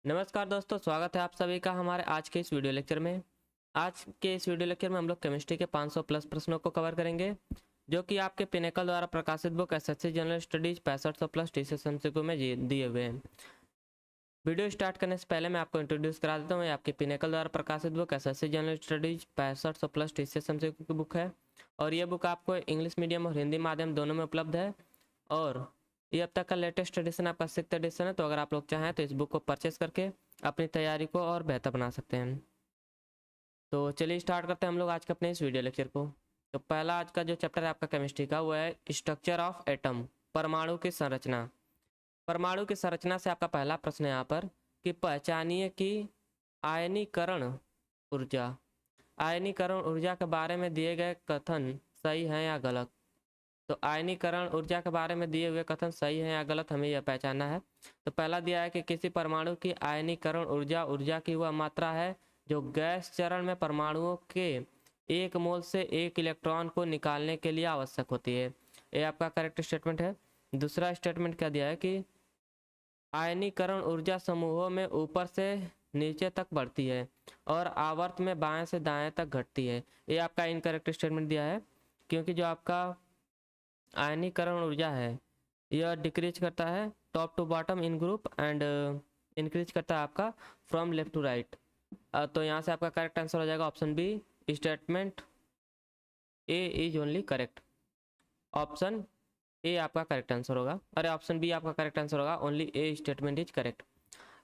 नमस्कार दोस्तों, स्वागत है आप सभी का हमारे आज के इस वीडियो लेक्चर में। आज के इस वीडियो लेक्चर में हम लोग केमिस्ट्री के 500 प्लस प्रश्नों को कवर करेंगे, जो कि आपके पिनेकल द्वारा प्रकाशित book SSC general studies 6500 plus TCS MCQ में दिए हुए हैं। वीडियो स्टार्ट करने से पहले मैं आपको इंट्रोड्यूस करा देता हूँ। ये आपके पिनेकल द्वारा प्रकाशित book SSC general studies 6500 plus TCS MCQ की बुक है, और ये बुक आपको इंग्लिश मीडियम और हिंदी माध्यम दोनों में उपलब्ध है। और ये अब तक का लेटेस्ट एडिशन आपका 6th एडिशन है, तो अगर आप लोग चाहें तो इस बुक को परचेस करके अपनी तैयारी को और बेहतर बना सकते हैं। तो चलिए स्टार्ट करते हैं हम लोग आज के अपने इस वीडियो लेक्चर को। तो पहला आज का जो चैप्टर है आपका केमिस्ट्री का, वो है स्ट्रक्चर ऑफ एटम, परमाणु की संरचना। परमाणु की संरचना से आपका पहला प्रश्न है यहाँ पर कि पहचानिए कि आयनीकरण ऊर्जा। आयनीकरण ऊर्जा के बारे में दिए गए कथन सही हैं या गलत। तो आयनीकरण ऊर्जा के बारे में दिए हुए कथन सही है या गलत, हमें यह पहचानना है। तो पहला दिया है कि किसी परमाणु की आयनीकरण ऊर्जा ऊर्जा की वह मात्रा है जो गैस चरण में परमाणुओं के 1 मोल से 1 इलेक्ट्रॉन को निकालने के लिए आवश्यक होती है। ये आपका करेक्ट स्टेटमेंट है। दूसरा स्टेटमेंट क्या दिया है कि आयनीकरण ऊर्जा समूहों में ऊपर से नीचे तक बढ़ती है और आवर्त में बाएं से दाएं तक घटती है। ये आपका इनकरेक्ट स्टेटमेंट दिया है, क्योंकि जो आपका आयनीकरण ऊर्जा है यह डिक्रीज करता है top to bottom in group and increase करता है आपका फ्रॉम लेफ्ट टू राइट। तो यहाँ से आपका करेक्ट आंसर हो जाएगा option B, statement A is only correct. Option A आपका करेक्ट आंसर होगा, अरे ऑप्शन बी आपका करेक्ट आंसर होगा, only A statement is correct.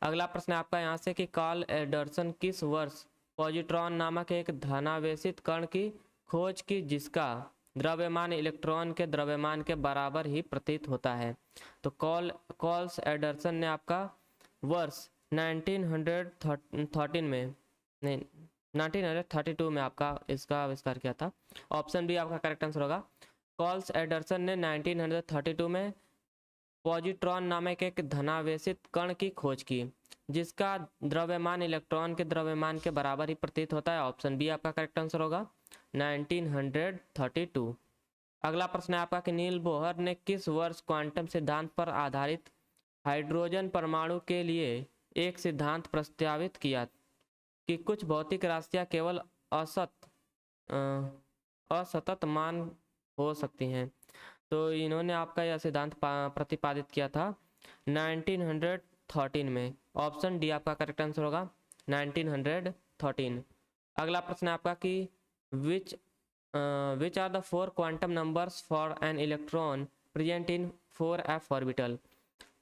अगला प्रश्न है आपका यहाँ से कि कार्ल एंडरसन किस वर्ष पॉजिट्रॉन नामक एक धनावेशित कण की खोज की जिसका द्रव्यमान इलेक्ट्रॉन के द्रव्यमान के बराबर ही प्रतीत होता है। तो कॉल्स एंडरसन ने आपका वर्ष 1913 में नहीं 1932 में आपका इसका आविष्कार किया था। ऑप्शन बी आपका करेक्ट आंसर होगा। कॉल्स एंडरसन ने 1932 में पॉजिट्रॉन नामक एक धनावेशित कण की खोज की जिसका द्रव्यमान इलेक्ट्रॉन के द्रव्यमान के बराबर ही प्रतीत होता है। ऑप्शन बी आपका करेक्ट आंसर होगा 1932। अगला प्रश्न है आपका कि नील बोहर ने किस वर्ष क्वांटम सिद्धांत पर आधारित हाइड्रोजन परमाणु के लिए एक सिद्धांत प्रस्तावित किया कि कुछ भौतिक राशियां केवल असतत मान हो सकती हैं। तो इन्होंने आपका यह सिद्धांत प्रतिपादित किया था 1913 में। ऑप्शन डी आपका करेक्ट आंसर होगा 1913। अगला प्रश्न है आपका कि which are the 4 quantum numbers for an electron present in 4f orbital.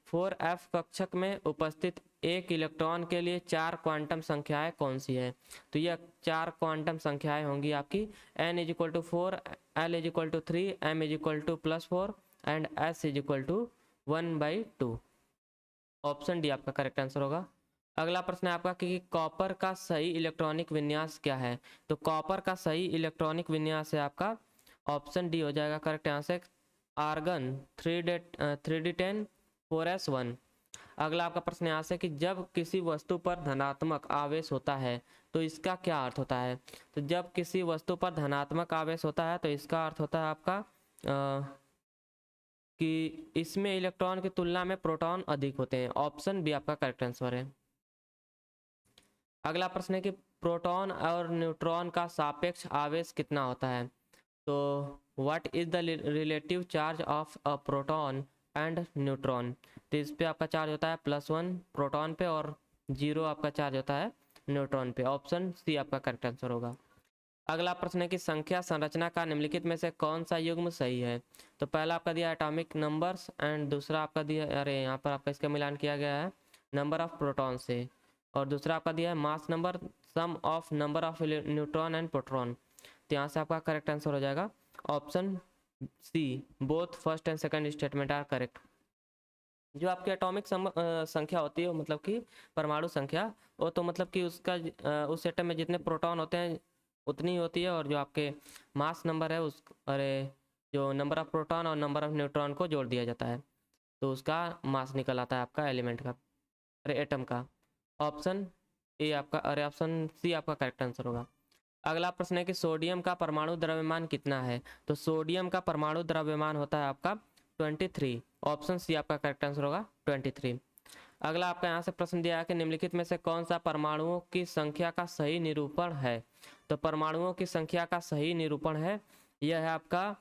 4f कक्षक में उपस्थित एक इलेक्ट्रॉन के लिए 4 क्वांटम संख्याएं कौन सी है। तो यह 4 क्वांटम संख्याएं होंगी आपकी n = 4, l = 3, m = +4 and s = 1/2। Option D आपका करेक्ट आंसर होगा। अगला प्रश्न है आपका कि कॉपर का सही इलेक्ट्रॉनिक विन्यास क्या है। तो कॉपर का सही इलेक्ट्रॉनिक विन्यास है आपका ऑप्शन डी हो जाएगा correct answer, argon 3d10 4s1। अगला आपका प्रश्न यहाँ से कि जब किसी वस्तु पर धनात्मक आवेश होता है तो इसका क्या अर्थ होता है। तो जब किसी वस्तु पर धनात्मक आवेश होता है तो इसका अर्थ होता है आपका कि इसमें इलेक्ट्रॉन की तुलना में प्रोटॉन अधिक होते हैं। ऑप्शन बी आपका करेक्ट आंसर है। अगला प्रश्न है कि प्रोटॉन और न्यूट्रॉन का सापेक्ष आवेश कितना होता है। तो what is the relative charge of a proton and neutron. तो इस पे आपका चार्ज होता है +1 प्रोटॉन पे और 0 आपका चार्ज होता है न्यूट्रॉन पे। ऑप्शन सी आपका करेक्ट आंसर होगा। अगला प्रश्न है कि संख्या संरचना का निम्नलिखित में से कौन सा युग्म सही है। तो पहला आपका दिया एटॉमिक नंबर्स एंड दूसरा आपका दिया, अरे यहाँ पर आपका इसका मिलान किया गया है नंबर ऑफ प्रोटॉन से, और दूसरा आपका दिया है mass number, sum of number of neutron and proton. तो यहाँ से आपका करेक्ट आंसर हो जाएगा option C, both first and second statement are correct. जो आपकी एटॉमिक संख्या होती है मतलब कि परमाणु संख्या, वो तो मतलब कि उसका उस एटम में जितने प्रोटॉन होते हैं उतनी होती है, और जो आपके मास नंबर है उस अरे जो नंबर ऑफ प्रोटॉन और नंबर ऑफ न्यूट्रॉन को जोड़ दिया जाता है तो उसका मास निकल आता है आपका एलिमेंट का, अरे एटम का। ऑप्शन ए आपका, अरे ऑप्शन सी आपका करेक्ट आंसर होगा। अगला प्रश्न है कि सोडियम का परमाणु द्रव्यमान कितना है। तो सोडियम का परमाणु द्रव्यमान होता है आपका 23। ऑप्शन सी आपका करेक्ट आंसर होगा 23। अगला आपका यहाँ से प्रश्न दिया है कि निम्नलिखित में से कौन सा परमाणुओं की संख्या का सही निरूपण है। तो परमाणुओं की संख्या का सही निरूपण है, यह है आपका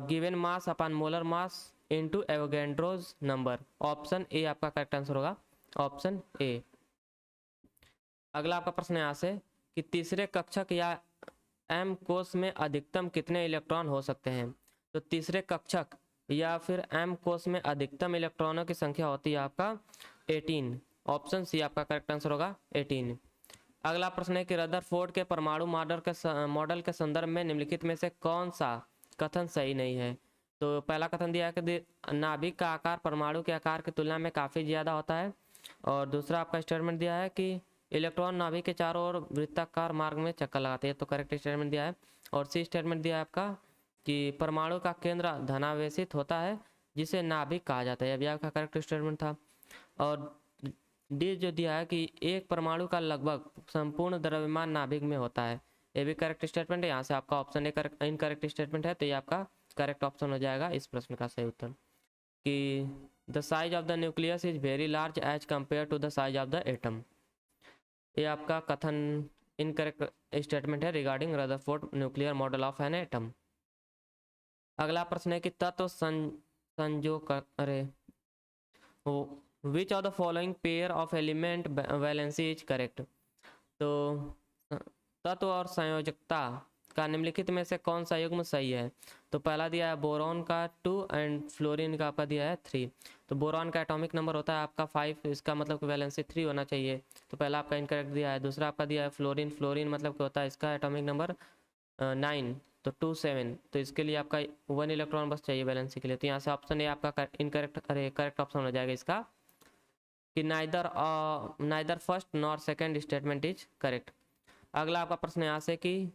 given mass upon molar mass into Avogadro's number. Option A आपका करेक्ट आंसर होगा, ऑप्शन ए। अगला आपका प्रश्न यहाँ से कि तीसरे कक्षक या एम कोश में अधिकतम कितने इलेक्ट्रॉन हो सकते हैं। तो तीसरे कक्षक या फिर एम कोश में अधिकतम इलेक्ट्रॉनों की संख्या होती है आपका 18। ऑप्शन सी आपका करेक्ट आंसर होगा 18। अगला प्रश्न है कि रदरफोर्ड के परमाणु मॉडल के संदर्भ में निम्नलिखित में से कौन सा कथन सही नहीं है। तो पहला कथन दिया है कि नाभिक का आकार परमाणु के आकार की तुलना में काफ़ी ज़्यादा होता है, और दूसरा आपका स्टेटमेंट दिया है कि इलेक्ट्रॉन नाभिक के चारों ओर वृत्ताकार मार्ग में चक्कर लगाते हैं। तो करेक्ट स्टेटमेंट दिया है। और सी स्टेटमेंट दिया है आपका कि परमाणु का केंद्र धनावेशित होता है जिसे नाभिक कहा जाता है, अभी आपका करेक्ट स्टेटमेंट था। और डी जो दिया है कि एक परमाणु का लगभग संपूर्ण द्रव्यमान नाभिक में होता है, ये भी करेक्ट स्टेटमेंट है। यहाँ से आपका ऑप्शन ए इनकरेक्ट स्टेटमेंट है, तो ये आपका करेक्ट ऑप्शन हो जाएगा इस प्रश्न का सही उत्तर। कि the size of the nucleus is very large as compare to the size of the atom, ये आपका कथन इनकरेक्ट स्टेटमेंट है regarding Rutherford nuclear model of an atom. अगला प्रश्न है कि तत्व संजो अरे which of the following pair of element valency is correct. तो तत्व और संयोजकता का निम्नलिखित में से कौन सा युग्म सही है। तो पहला दिया है बोरॉन का 2 एंड फ्लोरीन का आपका दिया है 3। तो बोरॉन का एटॉमिक नंबर होता है आपका 5, इसका मतलब कि वैलेंसी 3 होना चाहिए। तो पहला आपका इनकरेक्ट दिया है। दूसरा आपका दिया है फ्लोरीन मतलब क्या होता है, इसका एटॉमिक नंबर 9, तो 2 7, तो इसके लिए आपका 1 इलेक्ट्रॉन बस चाहिए वैलेंसी के लिए। तो यहाँ से ऑप्शन ए आपका इनकरेक्ट करेक्ट ऑप्शन हो जाएगा इसका कि neither first nor second statement is correct. अगला आपका प्रश्न यहाँ से कि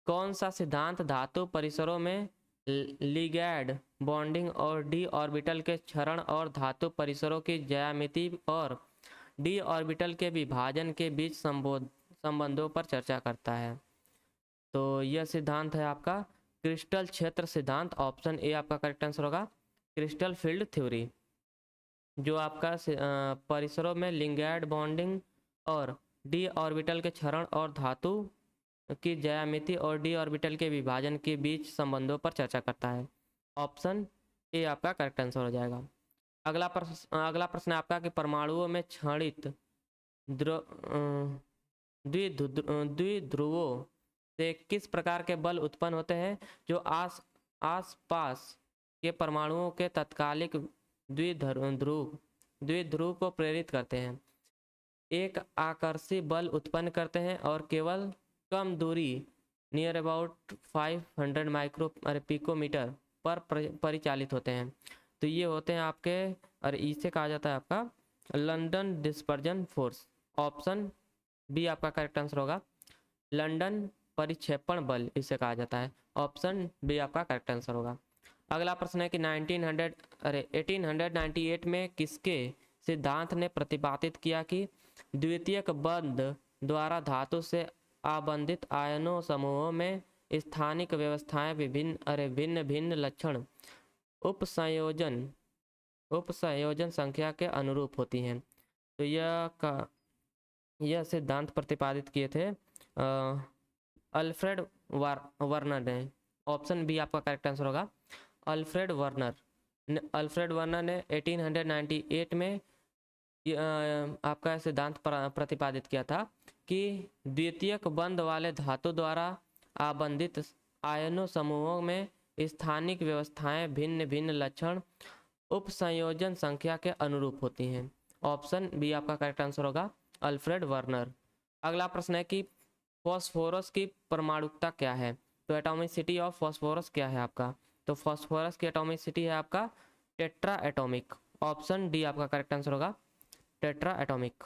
कौन सा सिद्धांत धातु परिसरों में लिगैंड बॉन्डिंग और डी ऑर्बिटल के क्षरण और धातु परिसरों की ज्यामिति और डी ऑर्बिटल के विभाजन के बीच संबंधों पर चर्चा करता है। तो यह सिद्धांत है आपका क्रिस्टल क्षेत्र सिद्धांत। ऑप्शन ए आपका करेक्ट आंसर होगा क्रिस्टल फील्ड थ्योरी, जो आपका परिसरों में लिगैंड बॉन्डिंग और डी ऑर्बिटल के क्षरण और धातु की ज्यामिति और डी ऑर्बिटल के विभाजन के बीच संबंधों पर चर्चा करता है। ऑप्शन ए आपका करेक्ट आंसर हो जाएगा। अगला प्रश्न आपका कि परमाणुओं में क्षणित द्विध्रुवों से किस प्रकार के बल उत्पन्न होते हैं जो आसपास के परमाणुओं के तात्कालिक द्विध्रुव को प्रेरित करते हैं। एक आकर्षी बल उत्पन्न करते हैं और केवल कम दूरी नियर अबाउट 500 पिकोमीटर पर परिचालित होते हैं। तो ये होते हैं आपके, और इसे कहा जाता है आपका London dispersion force. Option B आपका करेक्ट आंसर होगा लंदन परिक्षेपण बल, इसे कहा जाता है। ऑप्शन बी आपका करेक्ट आंसर होगा। अगला प्रश्न है कि 1898 में किसके सिद्धांत ने प्रतिपादित किया कि द्वितीयक बंध द्वारा धातु से आबंधित आयनों समूहों में स्थानिक व्यवस्थाएं भिन्न भिन्न लक्षण उपसंयोजन संख्या के अनुरूप होती हैं। तो यह सिद्धांत प्रतिपादित किए थे अल्फ्रेड वर्नर ने। ऑप्शन बी आपका करेक्ट आंसर होगा अल्फ्रेड वर्नर ने 1898 में आपका सिद्धांत प्रतिपादित किया था कि द्वितीयक बंध वाले धातु द्वारा आबंधित आयनों समूहों में स्थानिक व्यवस्थाएं भिन्न भिन्न लक्षण उपसंयोजन संख्या के अनुरूप होती हैं। ऑप्शन बी आपका करेक्ट आंसर होगा अल्फ्रेड वर्नर। अगला प्रश्न है कि फॉस्फोरस की परमाणुकता क्या है। तो एटॉमिसिटी ऑफ फॉस्फोरस क्या है आपका। तो फॉस्फोरस की एटॉमिसिटी है आपका टेट्रा एटॉमिक। ऑप्शन डी आपका करेक्ट आंसर होगा टेट्रा एटॉमिक।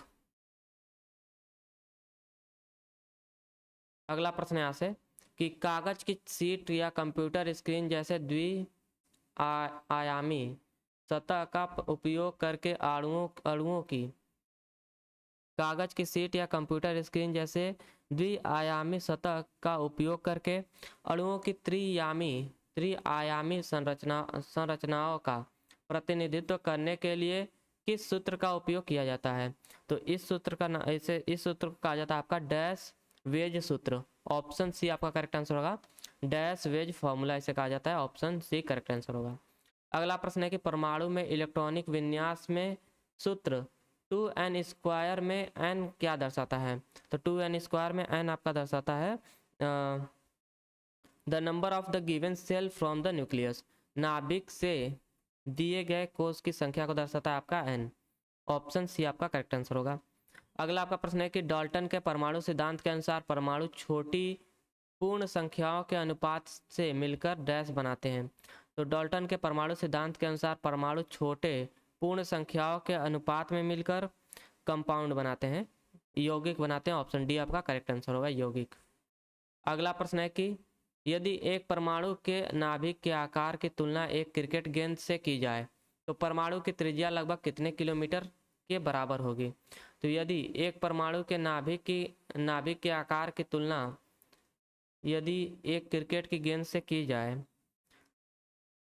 अगला प्रश्न यहाँ से कि कागज की शीट या कंप्यूटर स्क्रीन जैसे आयामी सतह का उपयोग करके अणुओं की कागज की शीट या कंप्यूटर स्क्रीन जैसे द्विआयामी सतह का उपयोग करके अणुओं की त्रिआयामी संरचनाओं का प्रतिनिधित्व करने के लिए किस सूत्र का उपयोग किया जाता है? तो इस सूत्र का इस सूत्र को कहा जाता है आपका डैश वेज सूत्र। ऑप्शन सी आपका करेक्ट आंसर होगा, डैश वेज फॉर्मूला इसे कहा जाता है। ऑप्शन सी करेक्ट आंसर होगा। अगला प्रश्न है कि परमाणु में इलेक्ट्रॉनिक विन्यास में सूत्र 2n² में n क्या दर्शाता है? तो 2n² में n आपका दर्शाता है the number of the given cell from the nucleus. नाभिक से दिए गए कोष की संख्या को दर्शाता है आपका n। ऑप्शन सी आपका करेक्ट आंसर होगा। अगला आपका प्रश्न है कि डाल्टन के परमाणु सिद्धांत के अनुसार परमाणु छोटी पूर्ण संख्याओं के अनुपात से मिलकर डैश बनाते हैं। तो डाल्टन के परमाणु सिद्धांत के अनुसार परमाणु छोटे पूर्ण संख्याओं के अनुपात में मिलकर कंपाउंड बनाते हैं, यौगिक बनाते हैं। ऑप्शन डी आपका करेक्ट आंसर होगा, यौगिक। अगला प्रश्न है कि यदि एक परमाणु के नाभिक के आकार की तुलना एक क्रिकेट गेंद से की जाए तो परमाणु की त्रिज्या लगभग कितने किलोमीटर के बराबर होगी? तो यदि एक परमाणु के नाभिक के आकार की तुलना यदि एक क्रिकेट की गेंद से की जाए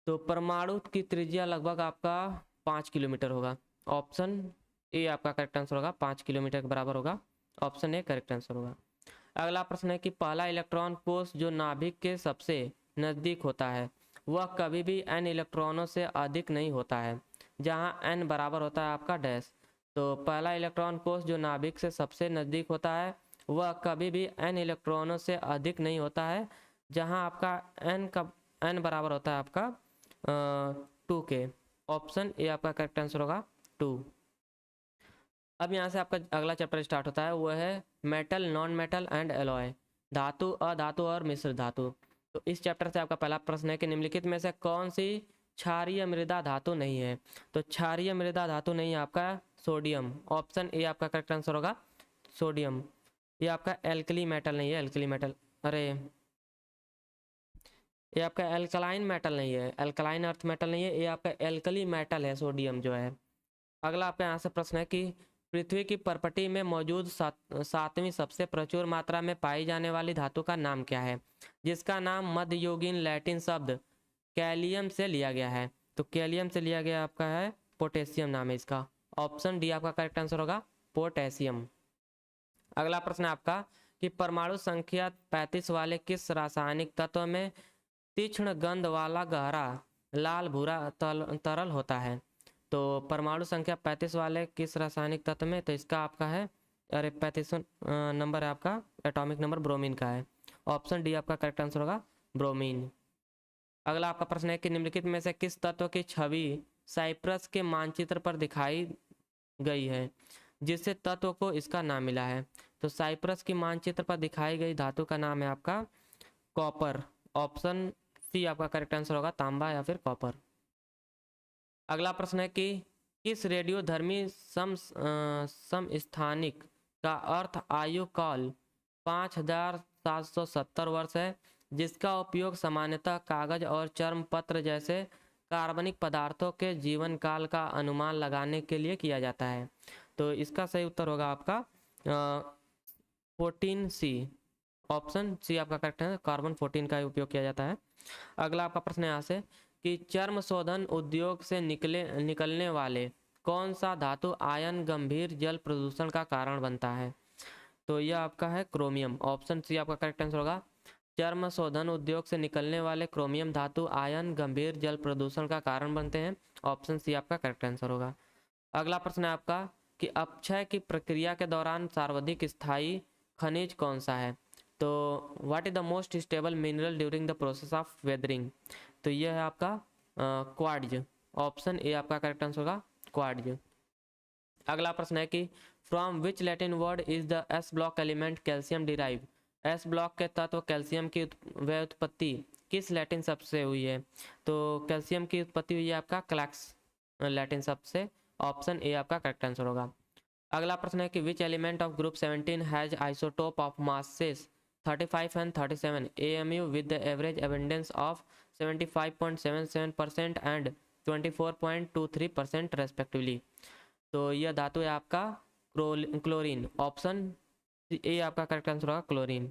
तो परमाणु की त्रिज्या लगभग आपका 5 किलोमीटर होगा। ऑप्शन ए आपका करेक्ट आंसर होगा, 5 किलोमीटर के बराबर होगा। ऑप्शन ए करेक्ट आंसर होगा। अगला प्रश्न है कि पहला इलेक्ट्रॉन कोष जो नाभिक के सबसे नज़दीक होता है वह कभी भी n इलेक्ट्रॉनों से अधिक नहीं होता है, जहां n बराबर होता है आपका डैश। तो पहला इलेक्ट्रॉन कोष जो नाभिक से सबसे नज़दीक होता है वह कभी भी n इलेक्ट्रॉनों से अधिक नहीं होता है, जहां आपका n बराबर होता है आपका 2 के। ऑप्शन ए आपका करेक्ट आंसर होगा, 2। अब यहाँ से आपका अगला चैप्टर स्टार्ट होता है, वो है metal, non metal and alloy, धातु, अधातु और मिश्र धातु। तो इस चैप्टर से आपका पहला प्रश्न है कि निम्नलिखित में से कौन सी क्षारीय मृदा धातु नहीं है? तो क्षारीय मृदा धातु नहीं है आपका सोडियम। ऑप्शन ए आपका करेक्ट आंसर होगा, सोडियम। ये आपका एल्कली मेटल नहीं है, एल्कली मेटल, अरे ये आपका एल्कलाइन मेटल नहीं है, एल्कलाइन अर्थ मेटल नहीं है, ये आपका एल्कली मेटल है सोडियम जो है। अगला आपका यहाँ से प्रश्न है कि पृथ्वी की परपटी में मौजूद सातवीं सबसे प्रचुर मात्रा में पाई जाने वाली धातु का नाम क्या है, जिसका नाम मध्ययुगीन लैटिन शब्द कैलियम से लिया गया है? तो कैलियम से लिया गया आपका है पोटेशियम, नाम है इसका। ऑप्शन डी आपका करेक्ट आंसर होगा, पोटेशियम। अगला प्रश्न है आपका कि परमाणु संख्या 35 वाले किस रासायनिक तत्व में तीक्ष्ण गंध वाला गहरा लाल भूरा तरल होता है? तो परमाणु संख्या 35 वाले किस रासायनिक तत्व में? तो इसका आपका है, अरे 35 नंबर है आपका, एटॉमिक नंबर ब्रोमीन का है। ऑप्शन डी आपका करेक्ट आंसर होगा, ब्रोमीन। अगला आपका प्रश्न है कि निम्नलिखित में से किस तत्व की छवि साइप्रस के मानचित्र पर दिखाई गई है जिससे तत्व को इसका नाम मिला है? तो साइप्रस की मानचित्र पर दिखाई गई धातु का नाम है आपका कॉपर। ऑप्शन सी आपका करेक्ट आंसर होगा, तांबा या फिर कॉपर। अगला प्रश्न है कि किस रेडियोधर्मी समस्थानिक का अर्थ आयु काल 5770 वर्ष है, जिसका उपयोग सामान्यतः कागज और चर्म पत्र जैसे कार्बनिक पदार्थों के जीवन काल का अनुमान लगाने के लिए किया जाता है? तो इसका सही उत्तर होगा आपका 14C। ऑप्शन सी आपका करेक्ट है, कार्बन 14 का उपयोग किया जाता है। अगला आपका प्रश्न है यहाँ से कि चर्म शोधन उद्योग से निकलने वाले कौन सा धातु आयन गंभीर जल प्रदूषण का कारण बनता है? तो यह आपका है क्रोमियम। ऑप्शन सी आपका करेक्ट आंसर होगा, चर्म शोधन उद्योग से निकलने वाले क्रोमियम धातु आयन गंभीर जल प्रदूषण का कारण बनते हैं। ऑप्शन सी आपका करेक्ट आंसर होगा। अगला प्रश्न है आपका कि अपक्षय की प्रक्रिया के दौरान सर्वाधिक स्थायी खनिज कौन सा है? तो what is the most stable mineral during the process of weathering? तो यह है आपका क्वार्ट्ज। ऑप्शन ए आपका करेक्ट आंसर होगा, क्वार्ट्ज। अगला प्रश्न है कि from which Latin word is the S block element calcium derive? S block के तत्व कैल्शियम की व्युत्पत्ति किस लैटिन शब्द से हुई है? तो कैल्शियम की उत्पत्ति हुई है आपका क्लैक्स लैटिन शब्द से। ऑप्शन ए आपका करेक्ट आंसर होगा। अगला प्रश्न है कि which element of group 17 has isotope of masses 35 and 37 AMU with the average abundance of 75.77% and 24.23% respectively? तो यह धातु है आपका क्लोरीन। ऑप्शन ए आपका करेक्ट आंसर होगा, क्लोरीन।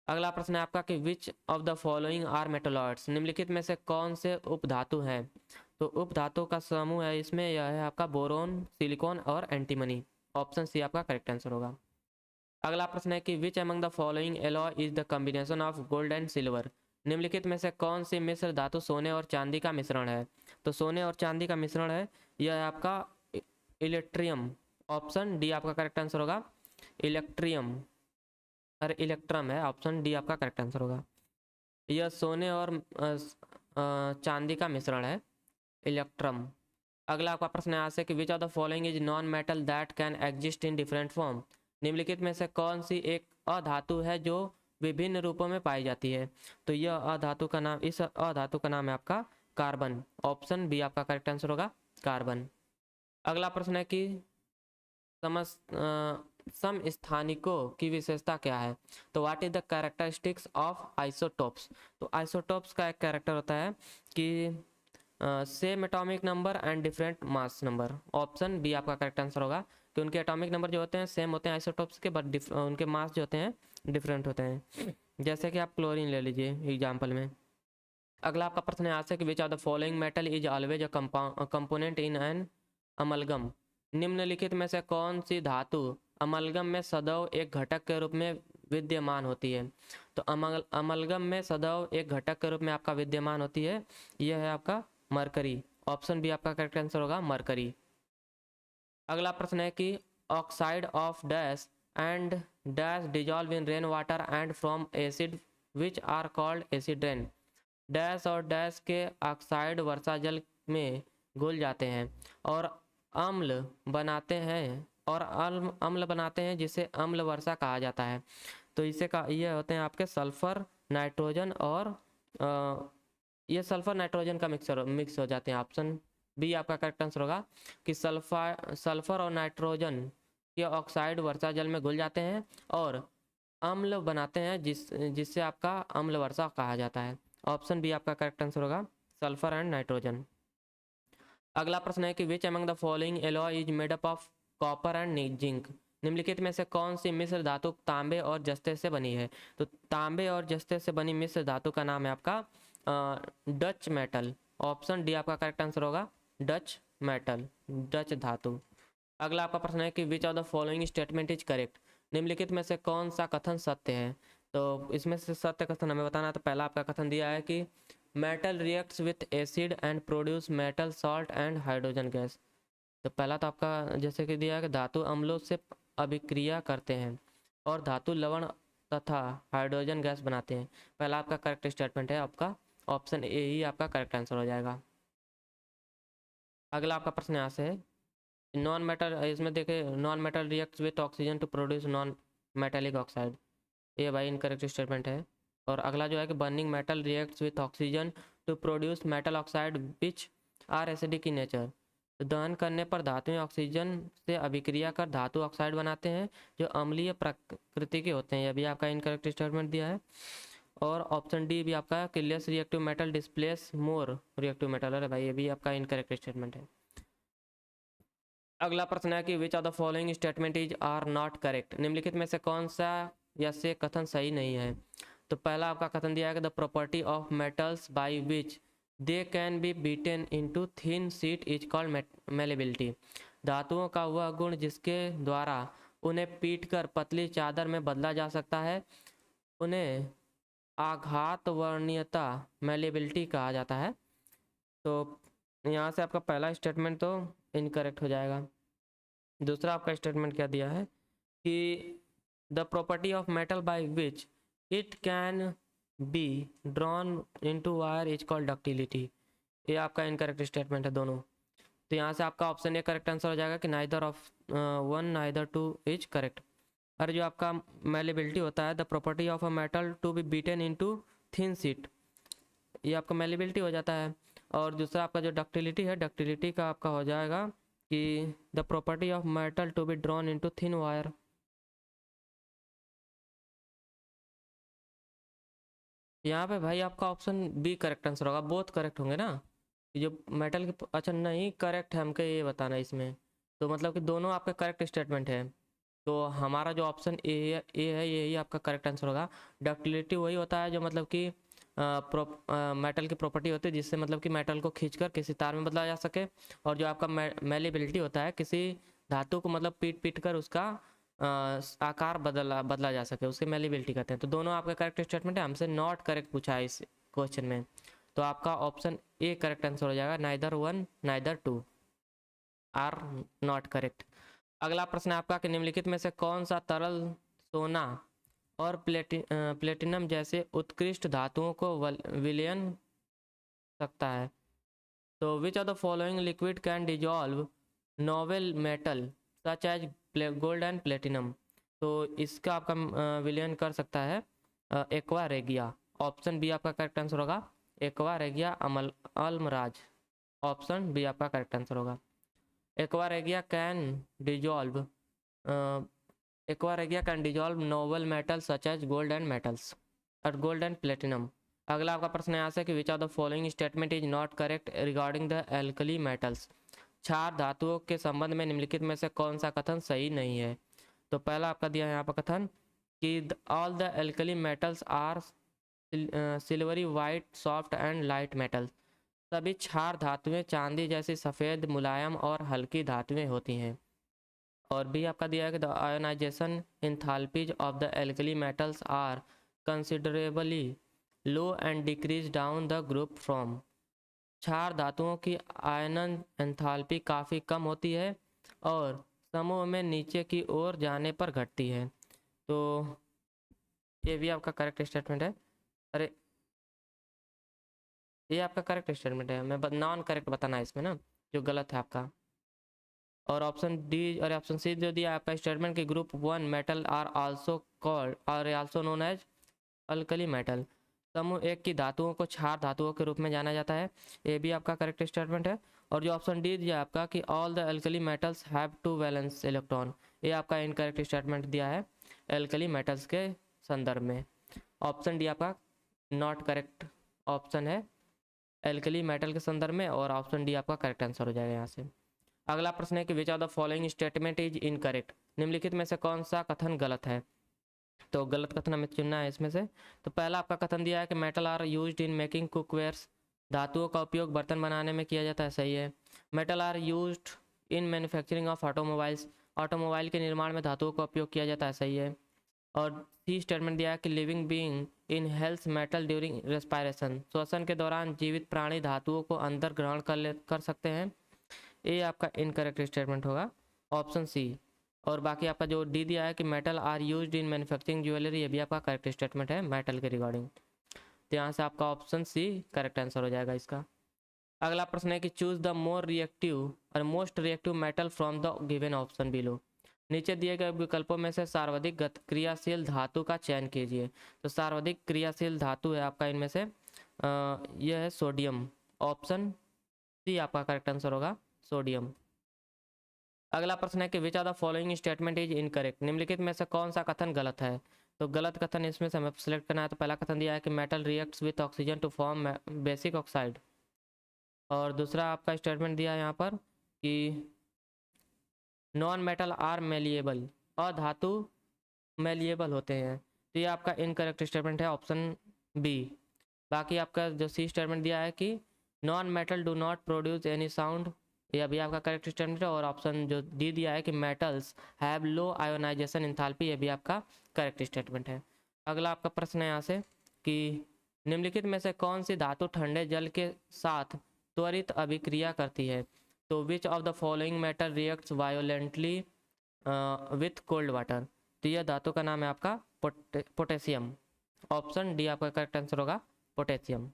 अगला प्रश्न है आपका कि which of the following are metalloids? निम्नलिखित में से कौन से उपधातु हैं? तो उप धातु का समूह है इसमें, यह है आपका बोरोन, सिलिकॉन और एंटीमनी। ऑप्शन सी आपका करेक्ट आंसर होगा। अगला प्रश्न है कि which among the following alloy is the combination of gold and silver. निम्नलिखित में से कौन सी मिश्र धातु सोने और चांदी का मिश्रण है। तो सोने और चांदी का मिश्रण है, यह है आपका इलेक्ट्रियम। ऑप्शन डी आपका करेक्ट आंसर होगा। इलेक्ट्रियम और इलेक्ट्रम है, ऑप्शन डी आपका करेक्ट आंसर होगा। यह सोने और चांदी का मिश्रण है, इलेक्ट्रम। अगला आपका प्रश्न यहाँ से कि which of the following is non metal that can exist in different form. निम्नलिखित में से कौन सी एक अधातु है जो विभिन्न रूपों में पाई जाती है। तो यह अधातु का नाम, इस अधातु का नाम है आपका कार्बन। ऑप्शन बी आपका करेक्ट आंसर होगा, कार्बन। अगला प्रश्न है कि समस्थानिकों की विशेषता क्या है। तो what is the characteristics of isotopes. तो आइसोटोप्स का एक कैरेक्टर होता है कि same atomic number and different mass number. Option B आपका करेक्ट आंसर होगा कि उनके एटॉमिक नंबर जो होते हैं सेम होते हैं आइसोटोप्स के, बट उनके मास जो होते हैं डिफरेंट होते हैं। जैसे कि आप क्लोरीन ले लीजिए एग्जाम्पल में। अगला आपका प्रश्न है यहाँ से कि which of the following metal is always a component in an amalgam. निम्नलिखित में से कौन सी धातु अमलगम में सदैव एक घटक के रूप में विद्यमान होती है। तो अमलगम में सदैव एक घटक के रूप में आपका विद्यमान होती है, यह है आपका मरकरी। ऑप्शन बी आपका करेक्ट आंसर होगा, मरकरी। अगला प्रश्न है कि oxide of dash and dash dissolve in rain water and from acid which are called acid rain. Dash और डैश के ऑक्साइड वर्षा जल में घुल जाते हैं और अम्ल बनाते हैं, और अम्ल बनाते हैं जिसे अम्ल वर्षा कहा जाता है। तो इसे का ये होते हैं आपके सल्फर, नाइट्रोजन और ये सल्फर नाइट्रोजन का मिक्स हो जाते हैं। ऑप्शन बी आपका करेक्ट आंसर होगा कि सल्फर और नाइट्रोजन के ऑक्साइड वर्षा जल में घुल जाते हैं और अम्ल बनाते हैं जिससे आपका अम्ल वर्षा कहा जाता है। ऑप्शन बी आपका करेक्ट आंसर होगा, सल्फर एंड नाइट्रोजन। अगला प्रश्न है कि which among the following alloy is made up of copper and zinc. निम्नलिखित में से कौन सी मिश्र धातु तांबे और जस्ते से बनी है। तो तांबे और जस्ते से बनी मिश्र धातु का नाम है आपका डच मेटल। ऑप्शन डी आपका करेक्ट आंसर होगा, डच मेटल, डच धातु। अगला आपका प्रश्न है कि which of the following statement is correct. निम्नलिखित में से कौन सा कथन सत्य है। तो इसमें से सत्य कथन हमें बताना है। तो पहला आपका कथन दिया है कि metal reacts with acid and produce metal salt and hydrogen gas. तो पहला तो आपका जैसे कि दिया है कि धातु अम्लों से अभिक्रिया करते हैं और धातु लवण तथा हाइड्रोजन गैस बनाते हैं। पहला आपका करेक्ट स्टेटमेंट है, आपका ऑप्शन ए ही आपका करेक्ट आंसर हो जाएगा। अगला आपका प्रश्न यहाँ से है नॉन मेटल, इसमें देखे non metal reacts with oxygen to produce non metallic oxide, ये भाई इनकरेक्ट स्टेटमेंट है। और अगला जो है कि burning metal reacts with oxygen to produce metal oxide which are acidic in nature. तो दहन करने पर धातुएं ऑक्सीजन से अभिक्रिया कर धातु ऑक्साइड बनाते हैं जो अम्लीय प्रकृति के होते हैं, यह भी आपका इनकरेक्ट स्टेटमेंट दिया है। और ऑप्शन डी भी आपका कि less reactive metal displace more reactive metal, अरे भाई ये भी आपका इनकरेक्ट स्टेटमेंट है। अगला प्रश्न है कि which of the following statement is are not correct. निम्नलिखित में से कौन सा या से कथन सही नहीं है। तो पहला आपका कथन दिया है कि the property of metals by which they can be beaten into thin sheet is called malleability. धातुओं का वह गुण जिसके द्वारा उन्हें पीटकर पतली चादर में बदला जा सकता है, उन्हें आघात वर्णीयता मेलेबिलिटी कहा जाता है। तो यहाँ से आपका पहला स्टेटमेंट तो इनकरेक्ट हो जाएगा। दूसरा आपका स्टेटमेंट क्या दिया है कि the property of metal by which it can be drawn into wire is called ductility, ये आपका इनकरेक्ट स्टेटमेंट है दोनों। तो यहाँ से आपका ऑप्शन ए करेक्ट आंसर हो जाएगा कि neither of one neither two is correct. और जो आपका मेलेबिलिटी होता है the property of a metal to be beaten into thin sheet, ये आपका मेलेबिलिटी हो जाता है। और दूसरा आपका जो डक्टिलिटी है, डक्टिलिटी का आपका हो जाएगा कि the property of metal to be drawn into thin wire. यहाँ पे भाई आपका ऑप्शन बी करेक्ट आंसर होगा, बोथ करेक्ट होंगे ना। ये जो मेटल की, अच्छा नहीं करेक्ट है, हमको ये बताना है इसमें। तो मतलब कि दोनों आपके करेक्ट स्टेटमेंट है। तो हमारा जो ऑप्शन ए है यही आपका करेक्ट आंसर होगा। डक्टिलिटी वही होता है जो मतलब कि मेटल की प्रॉपर्टी होती है जिससे मतलब कि मेटल को खींचकर किसी तार में बदला जा सके। और जो आपका मेलेबिलिटी होता है, किसी धातु को मतलब पीट पीट कर उसका आकार बदला बदला जा सके, उसके मेलेबिलिटी कहते हैं। तो दोनों आपका करेक्ट स्टेटमेंट है। हमसे नॉट करेक्ट पूछा है इस क्वेश्चन में, तो आपका ऑप्शन ए करेक्ट आंसर हो जाएगा। Neither one neither two are not correct. अगला प्रश्न है आपका कि निम्नलिखित में से कौन सा तरल सोना और प्लेटिनम जैसे उत्कृष्ट धातुओं को विलयन सकता है। तो which of the following liquid can dissolve novel metal such as gold and platinum. तो इसका आपका विलयन कर सकता है एक्वा रेगिया। ऑप्शन बी आपका करेक्ट आंसर होगा। एक्वा रेगिया अल्मराज। ऑप्शन बी आपका करेक्ट आंसर होगा। Aqua regia can dissolve aqua regia can dissolve noble metal such as gold and metals और गोल्ड एंड प्लेटिनम। अगला आपका प्रश्न यहाँ से कि which of the following statement is not correct regarding the alkali metals. क्षार धातुओं के संबंध में निम्नलिखित में से कौन सा कथन सही नहीं है। तो पहला आपका दिया है यहाँ पर कथन कि all the alkali metals are silvery white soft and light metals. सभी क्षार धातुएं चांदी जैसी सफ़ेद मुलायम और हल्की धातुएं होती हैं। और भी आपका दिया है कि the ionization enthalpies of the alkali metals are considerably low and decrease down the group from. क्षार धातुओं की आयनन एंथैल्पी काफ़ी कम होती है और समूह में नीचे की ओर जाने पर घटती है। तो ये भी आपका करेक्ट स्टेटमेंट है। अरे ये आपका करेक्ट स्टेटमेंट है, मैं नॉन करेक्ट बताना है इसमें ना, जो गलत है आपका। और ऑप्शन डी और ऑप्शन सी जो दिया आपका स्टेटमेंट कि group one metal are also called are also known as alkali metal. समूह एक की धातुओं को क्षार धातुओं के रूप में जाना जाता है, ये भी आपका करेक्ट स्टेटमेंट है। और जो ऑप्शन डी दिया आपका कि all the alkali metals have two valence electron, ये आपका इनकरेक्ट स्टेटमेंट दिया है अल्कली मेटल्स के संदर्भ में। ऑप्शन डी आपका नॉट करेक्ट ऑप्शन है एल्कली मेटल के संदर्भ में, और ऑप्शन डी आपका करेक्ट आंसर हो जाएगा यहाँ से। अगला प्रश्न है कि which of the following statement is incorrect. निम्नलिखित में से कौन सा कथन गलत है। तो गलत कथन हमें चुनना है इसमें से। तो पहला आपका कथन दिया है कि metal are used in making cookwares. धातुओं का उपयोग बर्तन बनाने में किया जाता है, सही है। Metal are used in manufacturing of automobiles. Automobile के निर्माण में धातुओं का उपयोग किया जाता है, सही है। और सी स्टेटमेंट दिया है कि living being in health metal during respiration. श्वसन के दौरान जीवित प्राणी धातुओं को अंदर ग्रहण कर सकते हैं, ये आपका इनकरेक्ट स्टेटमेंट होगा, ऑप्शन सी। और बाकी आपका जो डी दिया है कि metal are used in manufacturing jewellery, ये भी आपका करेक्ट स्टेटमेंट है मेटल के रिगार्डिंग। तो यहाँ से आपका ऑप्शन सी करेक्ट आंसर हो जाएगा इसका। अगला प्रश्न है कि चूज द मोर रिएक्टिव और most reactive metal from the given option below. नीचे दिए गए विकल्पों में से सर्वाधिक क्रियाशील धातु का चयन कीजिए। तो सर्वाधिक क्रियाशील धातु है आपका इनमें से यह है सोडियम। ऑप्शन सी आपका करेक्ट आंसर होगा, सोडियम। अगला प्रश्न है कि which are the following statement is incorrect. निम्नलिखित में से कौन सा कथन गलत है। तो गलत कथन इसमें से हमें सेलेक्ट करना है। तो पहला कथन दिया है कि metal reacts with oxygen to form basic oxide. और दूसरा आपका स्टेटमेंट दिया है यहाँ पर कि नॉन मेटल आर मेलिएबल, अधातु मेलिएबल होते हैं। तो ये आपका इनकरेक्ट स्टेटमेंट है, ऑप्शन बी। बाकी आपका जो सी स्टेटमेंट दिया है कि non metal do not produce any sound, ये भी आपका करेक्ट स्टेटमेंट है। और ऑप्शन जो डी दिया है कि metals have low ionization enthalpy, ये भी आपका करेक्ट स्टेटमेंट है। अगला आपका प्रश्न है यहाँ से कि निम्नलिखित में से कौन सी धातु ठंडे जल के साथ त्वरित अभिक्रिया करती है। तो which of the following metal reacts violently with cold water. तो यह धातु का नाम है आपका पोटेशियम। ऑप्शन डी आपका करेक्ट आंसर होगा, पोटेशियम।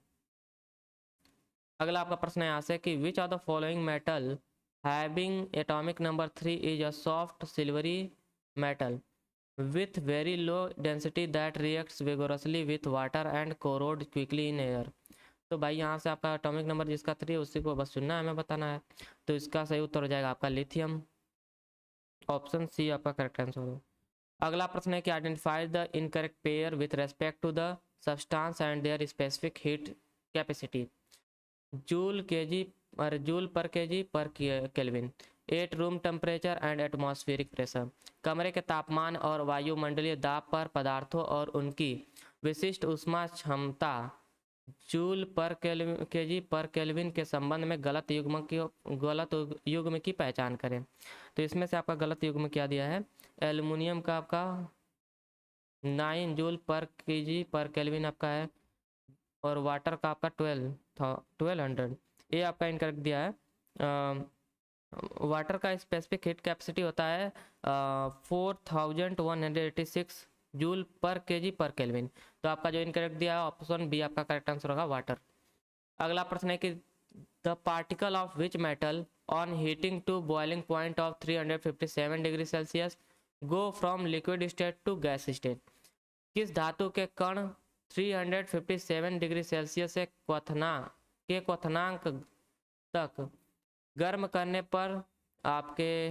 अगला आपका प्रश्न है यहाँ से कि which of the following metal having atomic number 3 is a soft silvery metal with very low density that reacts vigorously with water and corrode quickly in air. तो भाई यहाँ से आपका एटॉमिक नंबर जिसका 3 उसी को बस चुनना है, हमें बताना है। तो इसका सही उत्तर हो जाएगा आपका लिथियम। ऑप्शन सी आपका करेक्ट आंसर होगा। अगला प्रश्न है कि identify the incorrect pair with respect to the substance and their specific heat capacity. Joule per KG per kelvin, 8 room temperature and atmospheric pressure. कमरे के तापमान और वायुमंडलीय दाब पर पदार्थों और उनकी विशिष्ट ऊष्मा क्षमता joule per KG per kelvin के संबंध में गलत युग्म की पहचान करें। तो इसमें से आपका गलत युग्म क्या दिया है, एल्युमिनियम का आपका 9 joule per KG per kelvin आपका है, और वाटर का आपका 1200। ये आपका इनकरेक्ट दिया है। वाटर का स्पेसिफिक हीट कैपेसिटी होता है 4186 joule per KG per kelvin. तो आपका जो इनकरेक्ट दिया है ऑप्शन बी आपका करेक्ट आंसर होगा, वाटर। अगला प्रश्न है कि the particle of which metal on heating to boiling point of 357 degree Celsius go from liquid state to gas state. किस धातु के कण 357 डिग्री सेल्सियस से क्वथनांक तक गर्म करने पर आपके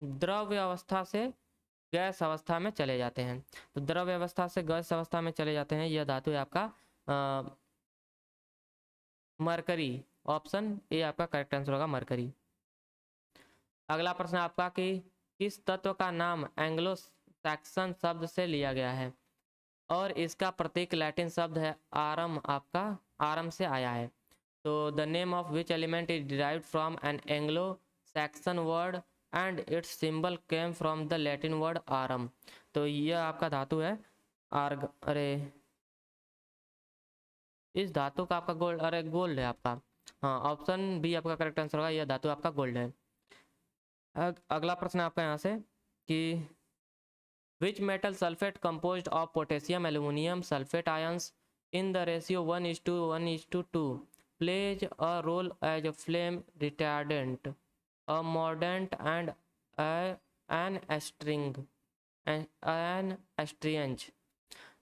द्रव्य अवस्था से गैस अवस्था में चले जाते हैं। तो द्रव्य अवस्था से गैस अवस्था में चले जाते हैं, यह धातु है आपका मरकरी। ऑप्शन ए आपका करेक्ट आंसर होगा, मरकरी। अगला प्रश्न आपका कि किस तत्व का नाम एंग्लो सैक्सन शब्द से लिया गया है और इसका प्रतीक लैटिन शब्द है आरम, आपका आरम से आया है। तो the name of which element is derived from an Anglo Saxon word and its symbol came from the Latin word aurum. तो यह आपका धातु है आर्ग, अरे इस धातु का आपका गोल्ड, अरे गोल्ड है आपका। हाँ, ऑप्शन बी आपका करेक्ट आंसर होगा, यह धातु आपका गोल्ड है। अगला प्रश्न आपका यहाँ से कि which metal sulphate composed of potassium aluminium sulphate ions in the ratio 1:1:2 plays a role as a flame retardant, a mordant and an astringent।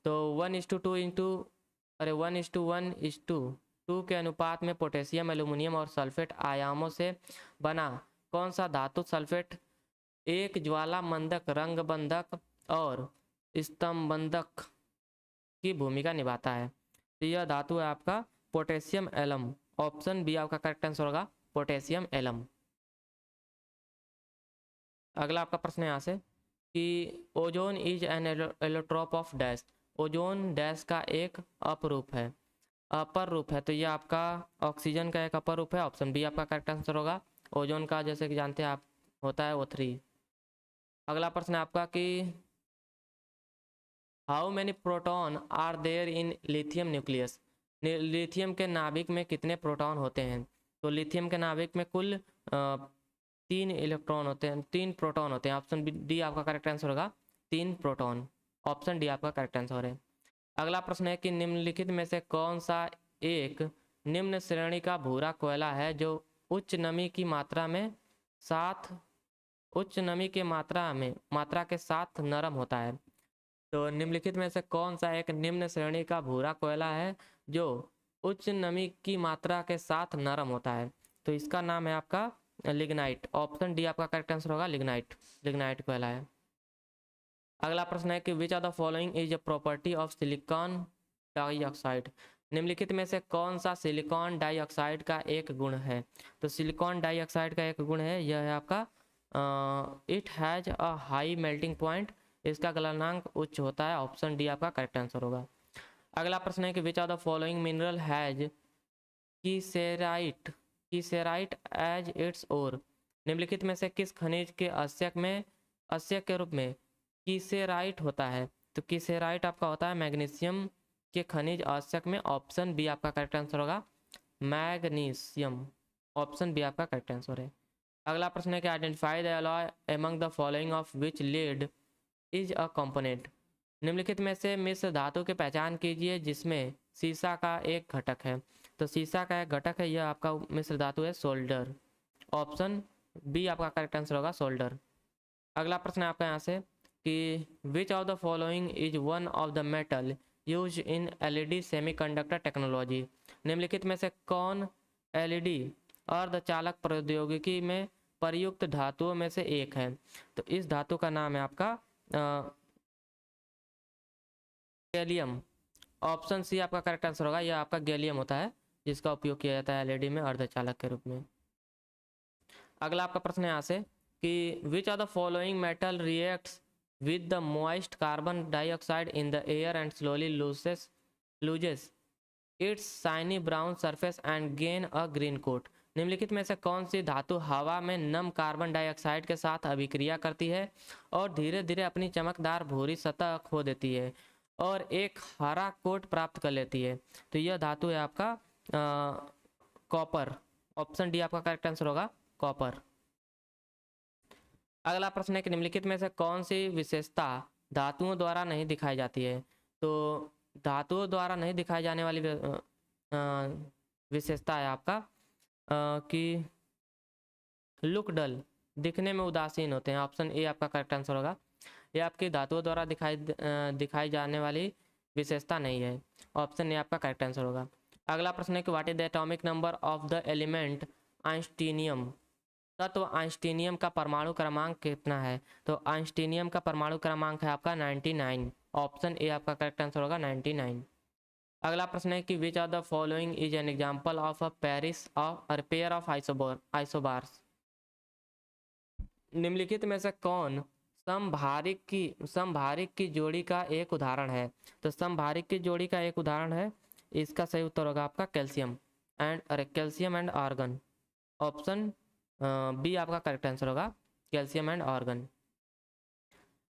तो 1:1:2 के अनुपात में पोटेशियम एल्यूमिनियम और सल्फेट आयामों से बना कौन सा धातु सल्फेट एक ज्वाला मंदक, रंग बंधक और स्तंभ बंधक की भूमिका निभाता है। तो यह धातु है आपका पोटेशियम एलम। ऑप्शन बी आपका करेक्ट आंसर होगा, पोटेशियम एलम। अगला आपका प्रश्न है यहाँ से कि ozone is an allotrope of dash. Ozone dash का एक अपरूप है, अपर रूप है। तो यह आपका ऑक्सीजन का एक अपर रूप है। ऑप्शन बी आपका करेक्ट आंसर होगा। ओजोन का जैसे कि जानते हैं आप होता है O3। अगला प्रश्न है आपका कि how many proton are there in lithium nucleus. Lithium के नाभिक में कितने प्रोटॉन होते हैं। तो लिथियम के नाभिक में कुल 3 इलेक्ट्रॉन होते हैं, 3 प्रोटॉन होते हैं। ऑप्शन डी आपका करेक्ट आंसर होगा, 3 प्रोटॉन। ऑप्शन डी आपका करेक्ट आंसर है। अगला प्रश्न है कि निम्नलिखित में से कौन सा एक निम्न श्रेणी का भूरा कोयला है जो उच्च नमी की मात्रा के साथ नरम होता है। तो निम्नलिखित में से कौन सा एक निम्न श्रेणी का भूरा कोयला है जो उच्च नमी की मात्रा के साथ नरम होता है। तो इसका नाम है आपका लिग्नाइट। ऑप्शन डी आपका करेक्ट आंसर होगा, लिग्नाइट कोयला है। अगला प्रश्न है कि which are the following is a property of silicon dioxide. निम्नलिखित में से कौन सा सिलिकॉन डाइऑक्साइड का एक गुण है। तो सिलिकॉन डाइऑक्साइड का एक गुण है, यह है आपका it has a high melting point. इसका गलनांक उच्च होता है। ऑप्शन डी आपका करेक्ट आंसर होगा। अगला प्रश्न है कि which are the following mineral has kieserite as its ore. निम्नलिखित में से किस खनिज के अस्यक के रूप में कीसेराइट होता है। तो कीसेराइट आपका होता है मैग्नीशियम के खनिज अस्यक में। ऑप्शन बी आपका करेक्ट आंसर होगा, मैग्नीशियम। ऑप्शन बी आपका करेक्ट आंसर है। अगला प्रश्न है कि identify the alloy among the following of which lead is a component. निम्नलिखित में से मिश्र धातु की पहचान कीजिए जिसमें सीसा का एक घटक है। तो सीसा का एक घटक है, यह आपका मिश्र धातु है सोल्डर। ऑप्शन बी आपका करेक्ट आंसर होगा, सोल्डर। अगला प्रश्न है आपका यहाँ से कि which of the following is one of the metal use in LED semiconductor technology. निम्नलिखित में से कौन LED अर्धचालक प्रौद्योगिकी में प्रयुक्त धातुओं में से एक है। तो इस धातु का नाम है आपका गैलियम। ऑप्शन सी आपका करेक्ट आंसर होगा, यह आपका गैलियम होता है जिसका उपयोग किया जाता है LED में अर्धचालक के रूप में। अगला आपका प्रश्न है यहाँ से कि which are the following metal reacts with the moist carbon dioxide in the air and slowly loses loses its shiny brown surface and gain a green coat. निम्नलिखित में से कौन सी धातु हवा में नम कार्बन डाइऑक्साइड के साथ अभिक्रिया करती है और धीरे धीरे अपनी चमकदार भूरी सतह खो देती है और एक हरा कोट प्राप्त कर लेती है? तो यह धातु है आपका कॉपर। ऑप्शन डी आपका करेक्ट आंसर होगा, कॉपर। अगला प्रश्न है कि निम्नलिखित में से कौन सी विशेषता धातुओं द्वारा नहीं दिखाई जाती है? तो धातुओं द्वारा नहीं दिखाई जाने वाली विशेषता है आपका कि लुक डल, दिखने में उदासीन होते हैं। ऑप्शन ए आपका करेक्ट आंसर होगा। ये आपकी धातुओं द्वारा दिखाई जाने वाली विशेषता नहीं है। ऑप्शन ए आपका करेक्ट आंसर होगा। अगला प्रश्न है कि what is the atomic number of the element einsteinium? तत्व आइंस्टीनियम का परमाणु क्रमांक कितना है? तो आइंस्टीनियम का परमाणु क्रमांक है आपका 99। ऑप्शन ए आपका करेक्ट आंसर होगा 99। अगला प्रश्न है कि which are the following is an example of a pair of isobars? निम्नलिखित में से कौन समभारिक की जोड़ी का एक उदाहरण है? तो समभारिक की जोड़ी का एक उदाहरण है, इसका सही उत्तर होगा आपका calcium and argon. Option B आपका करेक्ट आंसर होगा, कैल्शियम एंड आर्गन।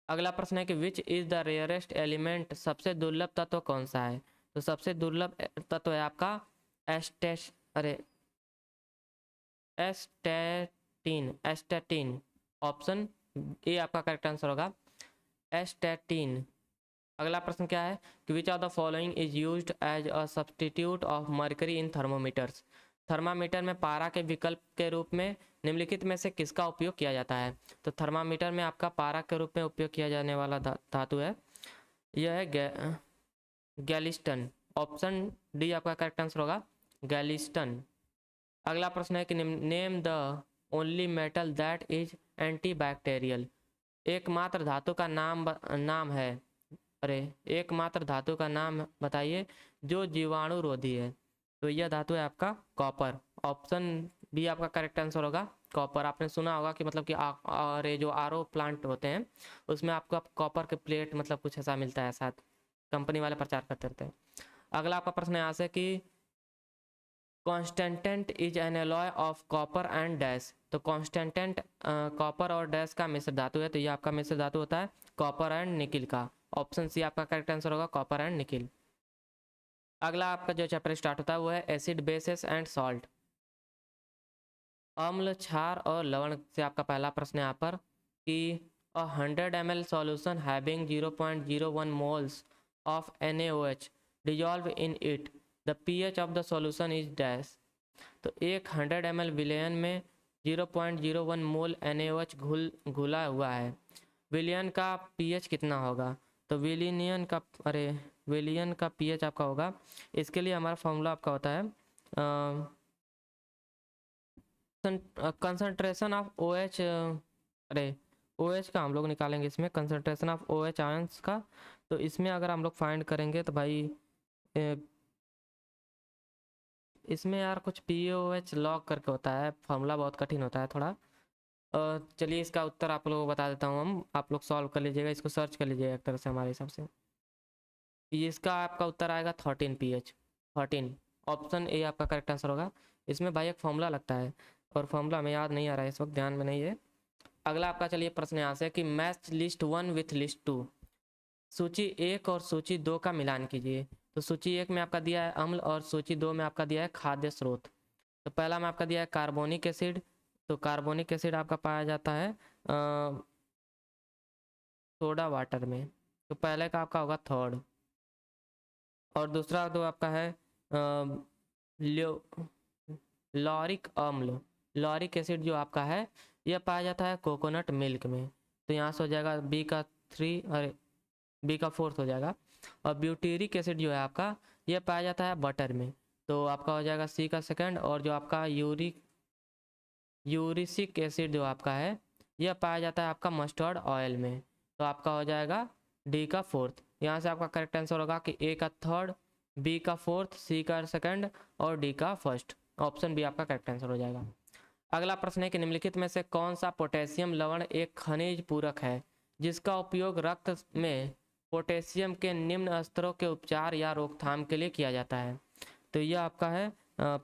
अगला प्रश्न है कि which is the rarest element? सबसे दुर्लभ तत्व कौन सा है? तो सबसे दुर्लभ तत्व है आपका एस्टेटिन। ऑप्शन ए आपका करेक्ट आंसर होगा, एस्टेटिन। अगला प्रश्न क्या है कि which of the following is used as a substitute of mercury in thermometers? Thermometer में पारा के विकल्प के रूप में निम्नलिखित में से किसका उपयोग किया जाता है? तो थर्मामीटर में आपका पारा के रूप में उपयोग किया जाने वाला धातु है, यह है गैलिस्टन। ऑप्शन डी आपका करेक्ट आंसर होगा, गैलिस्टन। अगला प्रश्न है कि name the only metal that is antibacterial? एकमात्र धातु का नाम है, एकमात्र धातु का नाम बताइए जो जीवाणुरोधी है। तो यह धातु है आपका कॉपर। ऑप्शन बी आपका करेक्ट आंसर होगा, कॉपर। आपने सुना होगा कि मतलब कि और ये जो आरओ प्लांट होते हैं उसमें आपको कॉपर के प्लेट मतलब कुछ ऐसा मिलता है, साथ कंपनी वाले प्रचार करते रहते हैं। अगला आपका प्रश्न यहाँ से कि constantan is an alloy of copper and dash? तो कॉन्स्टेंटेंट कॉपर और डैश का मिश्र धातु है, तो ये आपका मिश्र धातु होता है कॉपर एंड निकिल का। ऑप्शन सी आपका करेक्ट आंसर होगा, कॉपर एंड निकिल। अगला आपका जो चैप्टर स्टार्ट होता है वो है एसिड बेसिस एंड सॉल्ट। अम्ल, क्षार और लवण से आपका पहला प्रश्न है यहाँ पर कि 100 ml solution having 0.01 moles of NaOH dissolve in it, the pH of the solution is dash? तो एक 100 ml विलयन में 0.01 मोल NaOH घुला हुआ है, विलयन का pH कितना होगा? तो विलियन का pH आपका होगा, इसके लिए हमारा फॉर्मूला आपका होता है कंसंट्रेशन ऑफ OH। OH का हम लोग निकालेंगे इसमें, कंसंट्रेशन ऑफ OH आयंस का। तो इसमें अगर हम लोग फाइंड करेंगे तो भाई इसमें यार कुछ POH लॉग करके होता है, फॉर्मूला बहुत कठिन होता है थोड़ा। चलिए इसका उत्तर आप लोगों को बता देता हूँ हम, आप लोग सॉल्व कर लीजिएगा, इसको सर्च कर लीजिएगा एक तरह से हमारे हिसाब से। इसका आपका उत्तर आएगा 13 pH, 13। ऑप्शन ए आपका करेक्ट आंसर होगा। इसमें भाई एक फॉर्मूला लगता है और फॉर्मूला हमें याद नहीं आ रहा है इस वक्त, ध्यान में नहीं है। अगला आपका चलिए प्रश्न यहाँ से कि मैच लिस्ट 1 विथ लिस्ट 2, सूची 1 और सूची 2 का मिलान कीजिए। तो सूची 1 में आपका दिया है अम्ल और सूची 2 में आपका दिया है खाद्य स्रोत। तो पहला में आपका दिया है कार्बोनिक एसिड, तो कार्बोनिक एसिड आपका पाया जाता है सोडा वाटर में, तो पहले का आपका होगा थर्ड। और दूसरा तो आपका है लॉरिक अम्ल, लॉरिक एसिड जो आपका है यह पाया जाता है कोकोनट मिल्क में, तो यहाँ से हो जाएगा बी का 3 और बी का 4 हो जाएगा। और ब्यूटेरिक एसिड जो है आपका यह पाया जाता है बटर में, तो आपका हो जाएगा सी का 2। और जो आपका यूरिसिक एसिड जो आपका है यह पाया जाता है आपका मस्टर्ड ऑयल में, तो आपका हो जाएगा डी का 4। यहाँ से आपका करेक्ट आंसर होगा कि ए का 3, बी का 4, सी का 2 और डी का 1। ऑप्शन बी आपका करेक्ट आंसर हो जाएगा। अगला प्रश्न है कि निम्नलिखित में से कौन सा पोटेशियम लवण एक खनिज पूरक है जिसका उपयोग रक्त में पोटेशियम के निम्न स्तरों के उपचार या रोकथाम के लिए किया जाता है? तो यह आपका है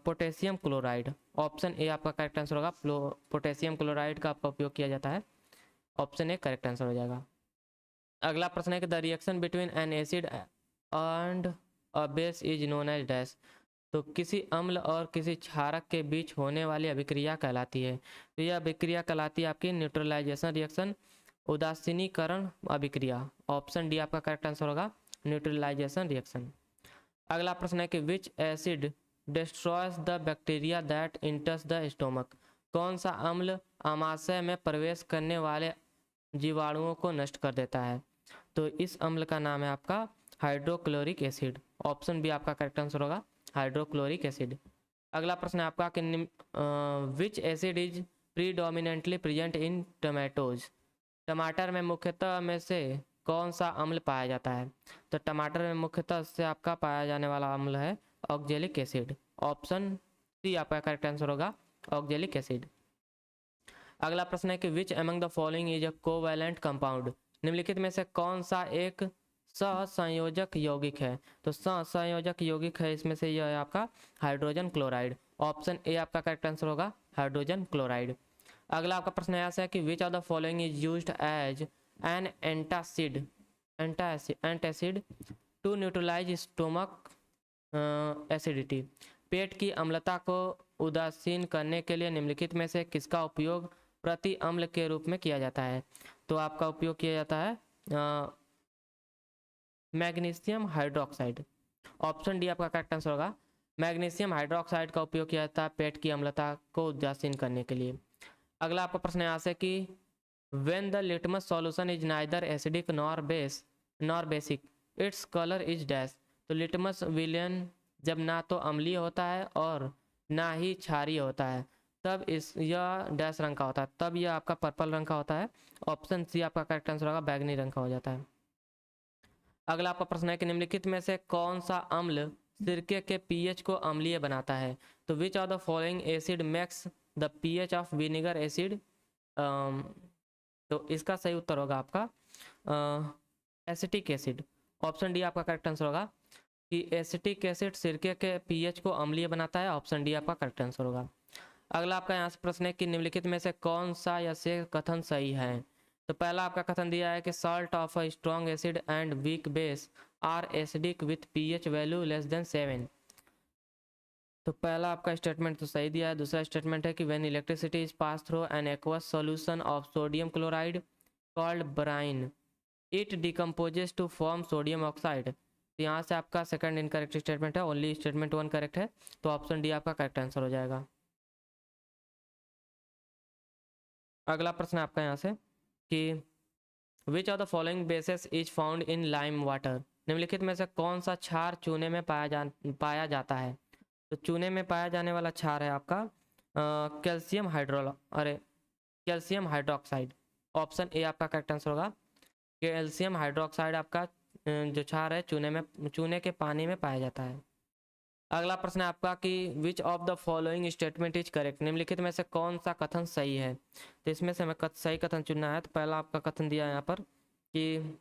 पोटेशियम क्लोराइड। ऑप्शन ए आपका करेक्ट आंसर होगा। पोटेशियम क्लोराइड का आपका उपयोग किया जाता है। ऑप्शन ए करेक्ट आंसर हो जाएगा। अगला प्रश्न है कि the reaction between an acid and a base is known as dash. तो किसी अम्ल और किसी क्षारक के बीच होने वाली अभिक्रिया कहलाती है। तो यह अभिक्रिया कहलाती है आपकी न्यूट्रलाइजेशन रिएक्शन, उदासीनीकरण अभिक्रिया। ऑप्शन डी आपका करेक्ट आंसर होगा, न्यूट्रलाइजेशन रिएक्शन। अगला प्रश्न है कि विच acid destroys the bacteria that इंटर्स the stomach. कौन सा अम्ल आमाशय में प्रवेश करने वाले जीवाणुओं को नष्ट कर देता है? तो इस अम्ल का नाम है आपका हाइड्रोक्लोरिक एसिड। ऑप्शन बी आपका करेक्ट आंसर होगा, हाइड्रोक्लोरिक एसिड। अगला प्रश्न है आपका कि विच acid is predominantly present in tomatoes. टमाटर में मुख्यतः में से कौन सा अम्ल पाया जाता है? तो टमाटर में मुख्यतः से आपका पाया जाने वाला अम्ल है ऑक्जेलिक एसिड। ऑप्शन सी आपका करेक्ट आंसर होगा, ऑक्जेलिक एसिड। अगला प्रश्न है कि which among the following is a covalent compound. निम्नलिखित में से कौन सा एक सहसंयोजक यौगिक है? तो सहसंयोजक यौगिक है इसमें से यह है आपका हाइड्रोजन क्लोराइड। ऑप्शन ए आपका करेक्ट आंसर होगा, हाइड्रोजन क्लोराइड। अगला आपका प्रश्न ऐसा है कि which of the following is used as an antacid to neutralize stomach acidity. पेट की अम्लता को उदासीन करने के लिए निम्नलिखित में से किसका उपयोग प्रति अम्ल के रूप में किया जाता है? तो आपका उपयोग किया जाता है मैग्नीशियम हाइड्रोक्साइड। ऑप्शन डी आपका करेक्ट आंसर होगा, मैग्नीशियम हाइड्रोक्साइड का उपयोग किया जाता है पेट की अम्लता को उदासीन करने के लिए। अगला आपका प्रश्न यहाँ से कि when the litmus solution is neither acidic nor basic its colour is dash. तो लिटमस विलयन जब ना तो अम्लीय होता है और ना ही क्षारीय होता है, तब यह डैश रंग का होता है, तब यह आपका पर्पल रंग का होता है। ऑप्शन सी आपका करेक्ट आंसर होगा, बैगनी रंग का हो जाता है। अगला आपका प्रश्न है कि निम्नलिखित में से कौन सा अम्ल सिरके के पीएच को अम्लीय बनाता है? तो which of the following acid makes the pH of vinegar acid. तो इसका सही उत्तर होगा आपका एसिटिक एसिड। ऑप्शन डी आपका करेक्ट आंसर होगा कि एसिटिक एसिड सिरके के पीएच को अम्लीय बनाता है। ऑप्शन डी आपका करेक्ट आंसर होगा। अगला आपका यहाँ से प्रश्न है कि निम्नलिखित में से कौन सा या से कथन सही है? तो पहला आपका कथन दिया है कि salt of a strong acid and weak base are acidic with pH value less than 7। तो पहला आपका स्टेटमेंट तो सही दिया है। दूसरा स्टेटमेंट है कि when electricity is pass through an aqueous solution of sodium chloride called brine it decomposes to form sodium oxide. तो यहाँ से आपका सेकंड इनकरेक्ट स्टेटमेंट है, ओनली स्टेटमेंट 1 करेक्ट है, तो ऑप्शन डी आपका करेक्ट आंसर हो जाएगा। अगला प्रश्न आपका यहाँ से कि which of the following bases is found in lime water. निम्नलिखित में से कौन सा क्षार चूने में पाया जाता है? तो चूने में पाया जाने वाला क्षार है आपका कैल्शियम हाइड्रोक्साइड। ऑप्शन ए आपका करेक्ट आंसर होगा, कैल्शियम हाइड्रोक्साइड आपका जो क्षार है चूने के पानी में पाया जाता है। अगला प्रश्न है आपका कि which of the following statement is correct. निम्नलिखित में से कौन सा कथन सही है? तो इसमें से हमें सही कथन चुनना है। तो पहला आपका कथन दिया है यहाँ पर कि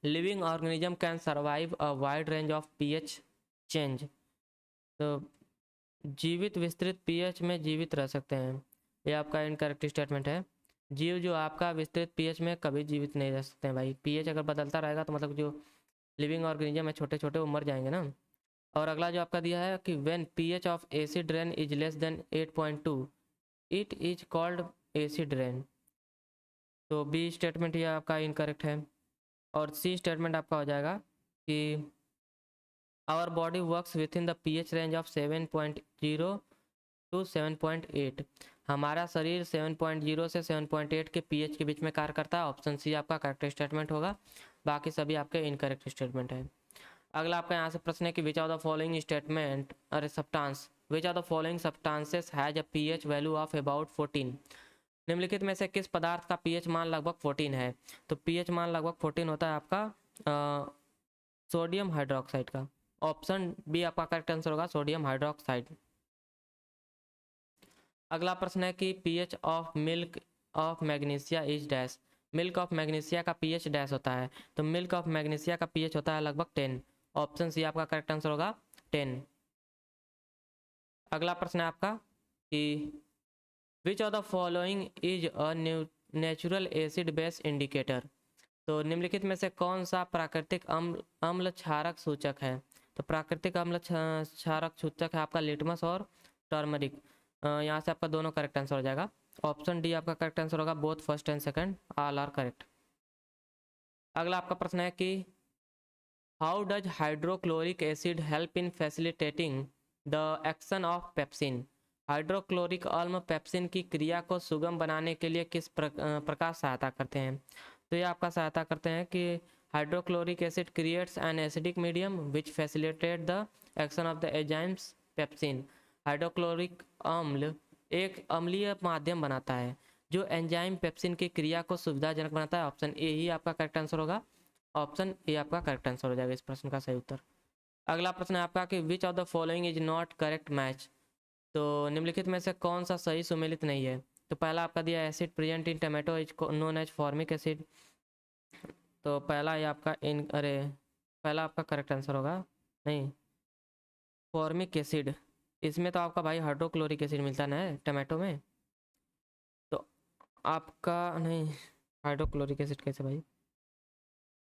living organism can survive a wide range of pH change. तो जीवित विस्तृत पीएच में जीवित रह सकते हैं, ये आपका इनकरेक्ट स्टेटमेंट है। जीव जो आपका विस्तृत पीएच में कभी जीवित नहीं रह सकते हैं भाई। पीएच अगर बदलता रहेगा तो मतलब जो लिविंग ऑर्गेनिज्म है छोटे छोटे वो मर जाएंगे ना। और अगला जो आपका दिया है कि when pH of acid rain is less than 8.2 it is called acid rain. तो बी स्टेटमेंट ये आपका इनकरेक्ट है। और सी स्टेटमेंट आपका हो जाएगा कि our body works within the pH range of 7.0 to 7.8। हमारा शरीर 7.0 से 7.8 के पीएच के बीच में कार्य करता है। ऑप्शन सी आपका करेक्ट स्टेटमेंट होगा, बाकी सभी आपके इनकरेक्ट स्टेटमेंट है। अगला आपका यहाँ से प्रश्न है कि which of the following statement substance which of the following substances has a pH value of about 14। निम्नलिखित में से किस पदार्थ का पीएच मान लगभग 14 है? तो पीएच मान लगभग 14 होता है आपका सोडियम हाइड्रोक्साइड का। ऑप्शन बी आपका करेक्ट आंसर होगा, सोडियम हाइड्रोक्साइड। अगला प्रश्न है कि pH of milk of magnesia is dash. Milk of magnesia का पीएच डैश होता है, तो मिल्क ऑफ मैग्नीशिया का पीएच होता है लगभग 10। ऑप्शन सी आपका करेक्ट आंसर होगा 10। अगला प्रश्न है आपका कि which of the following is a natural acid base indicator. तो निम्नलिखित में से कौन सा प्राकृतिक अम्ल अम्ल क्षारक सूचक है। तो प्राकृतिक अम्ल क्षारक सूचक है आपका लिटमस और टर्मरिक। यहाँ से आपका दोनों करेक्ट आंसर हो जाएगा। ऑप्शन डी आपका करेक्ट आंसर होगा, both first and second all are correct. अगला आपका प्रश्न है कि how does hydrochloric acid help in facilitating the action of pepsin. Hydrochloric अम्ल पेप्सिन की क्रिया को सुगम बनाने के लिए किस प्रकार सहायता करते हैं। तो ये आपका सहायता करते हैं कि hydrochloric acid creates an acidic medium which facilitate the action of the enzymes pepsin. Hydrochloric अम्ल एक अम्लीय माध्यम बनाता है जो एंजाइम पेप्सिन की क्रिया को सुविधाजनक बनाता है। ऑप्शन ए ही आपका करेक्ट आंसर होगा। ऑप्शन ए आपका करेक्ट आंसर हो जाएगा इस प्रश्न का सही उत्तर। अगला प्रश्न है आपका कि which of the following is not correct match. तो निम्नलिखित में से कौन सा सही सुमेलित नहीं है। तो पहला आपका दिया acid present in tomato is known as formic acid. तो पहला ये आपका पहला आपका करेक्ट आंसर होगा, नहीं, फॉर्मिक एसिड। इसमें तो आपका भाई हाइड्रोक्लोरिक एसिड मिलता है ना टमाटो में, तो आपका नहीं, हाइड्रोक्लोरिक एसिड कैसे भाई,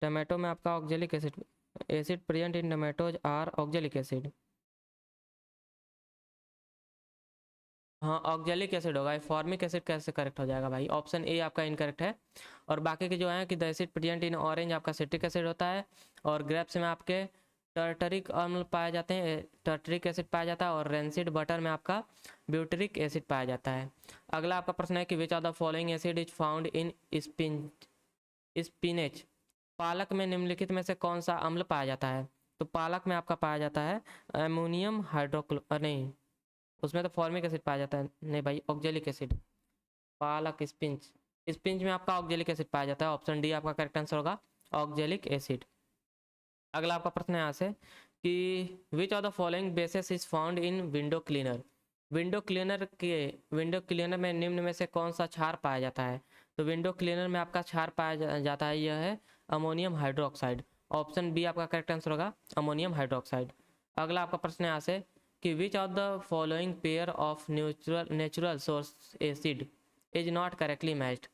टमाटो में आपका oxalic acid, acid present in tomatoes are oxalic acid. हाँ ऑक्जेलिक एसिड होगा, फॉर्मिक एसिड कैसे करेक्ट हो जाएगा भाई। ऑप्शन ए आपका इनकरेक्ट है। और बाकी के जो हैं कि the acid present in orange आपका सिट्रिक एसिड होता है, और ग्रेप्स में आपके टर्टरिक अम्ल पाए जाते हैं, टर्टरिक एसिड पाया जाता है, और रेंसिड बटर में आपका ब्यूटरिक एसिड पाया जाता है। अगला आपका प्रश्न है कि which of the following acid is found in spinach. पालक में निम्नलिखित में से कौन सा अम्ल पाया जाता है। तो पालक में आपका पाया जाता है अमोनियम हाइड्रोक्लो नहीं, उसमें तो फॉर्मिक एसिड पाया जाता है, नहीं भाई ऑक्जेलिक एसिड। पालक स्पिंच, स्पिंच में आपका ऑक्जेलिक एसिड पाया जाता है। ऑप्शन डी आपका करेक्ट आंसर होगा, ऑक्जेलिक एसिड। अगला आपका प्रश्न है यहाँ से कि which of the following basis is found in window cleaner. Window cleaner में निम्न में से कौन सा क्षार पाया जाता है। तो विंडो क्लीनर में आपका क्षार पाया जाता है, यह है अमोनियम हाइड्रोक्साइड। ऑप्शन बी आपका करेक्ट आंसर होगा, अमोनियम हाइड्रोक्साइड। अगला आपका प्रश्न है यहाँ से कि which of the following pair of natural source acid is not correctly matched.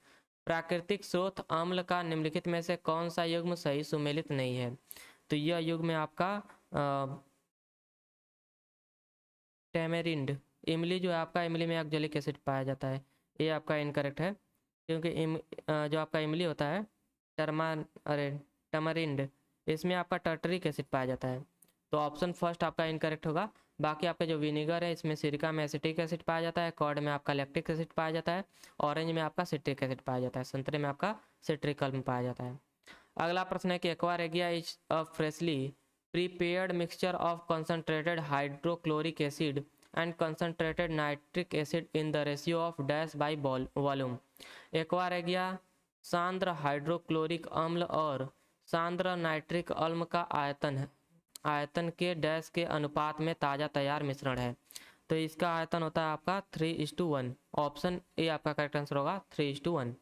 प्राकृतिक स्रोत अम्ल का निम्नलिखित में से कौन सा युग्म सही सुमेलित नहीं है। तो यह युग्म में आपका टेमेरिंड, इमली जो है आपका, इमली में ऑक्जेलिक एसिड पाया जाता है, ये आपका इनकरेक्ट है, क्योंकि जो आपका इमली होता है टर्मा अरे टमरिंड, इसमें आपका टर्टरिक एसिड पाया जाता है। तो ऑप्शन फर्स्ट आपका इनकरेक्ट होगा। बाकी आपका जो विनेगर है इसमें सिरका में एसिटिक एसिड पाया जाता है, कॉर्ड में आपका लैक्टिक एसिड पाया जाता है, ऑरेंज में आपका सिट्रिक एसिड पाया जाता है, संतरे में आपका सिट्रिक अम्ल पाया जाता है। अगला प्रश्न है कि aqua regia is a freshly prepared mixture of concentrated hydrochloric acid and concentrated nitric acid in the ratio of dash by volume. Aqua regia सांद्र हाइड्रोक्लोरिक अम्ल और सांद्र नाइट्रिक अम्ल का आयतन के डैश के अनुपात में ताज़ा तैयार मिश्रण है। तो इसका आयतन होता है आपका 3:1। ऑप्शन ए आपका करेक्ट आंसर होगा, 3:1।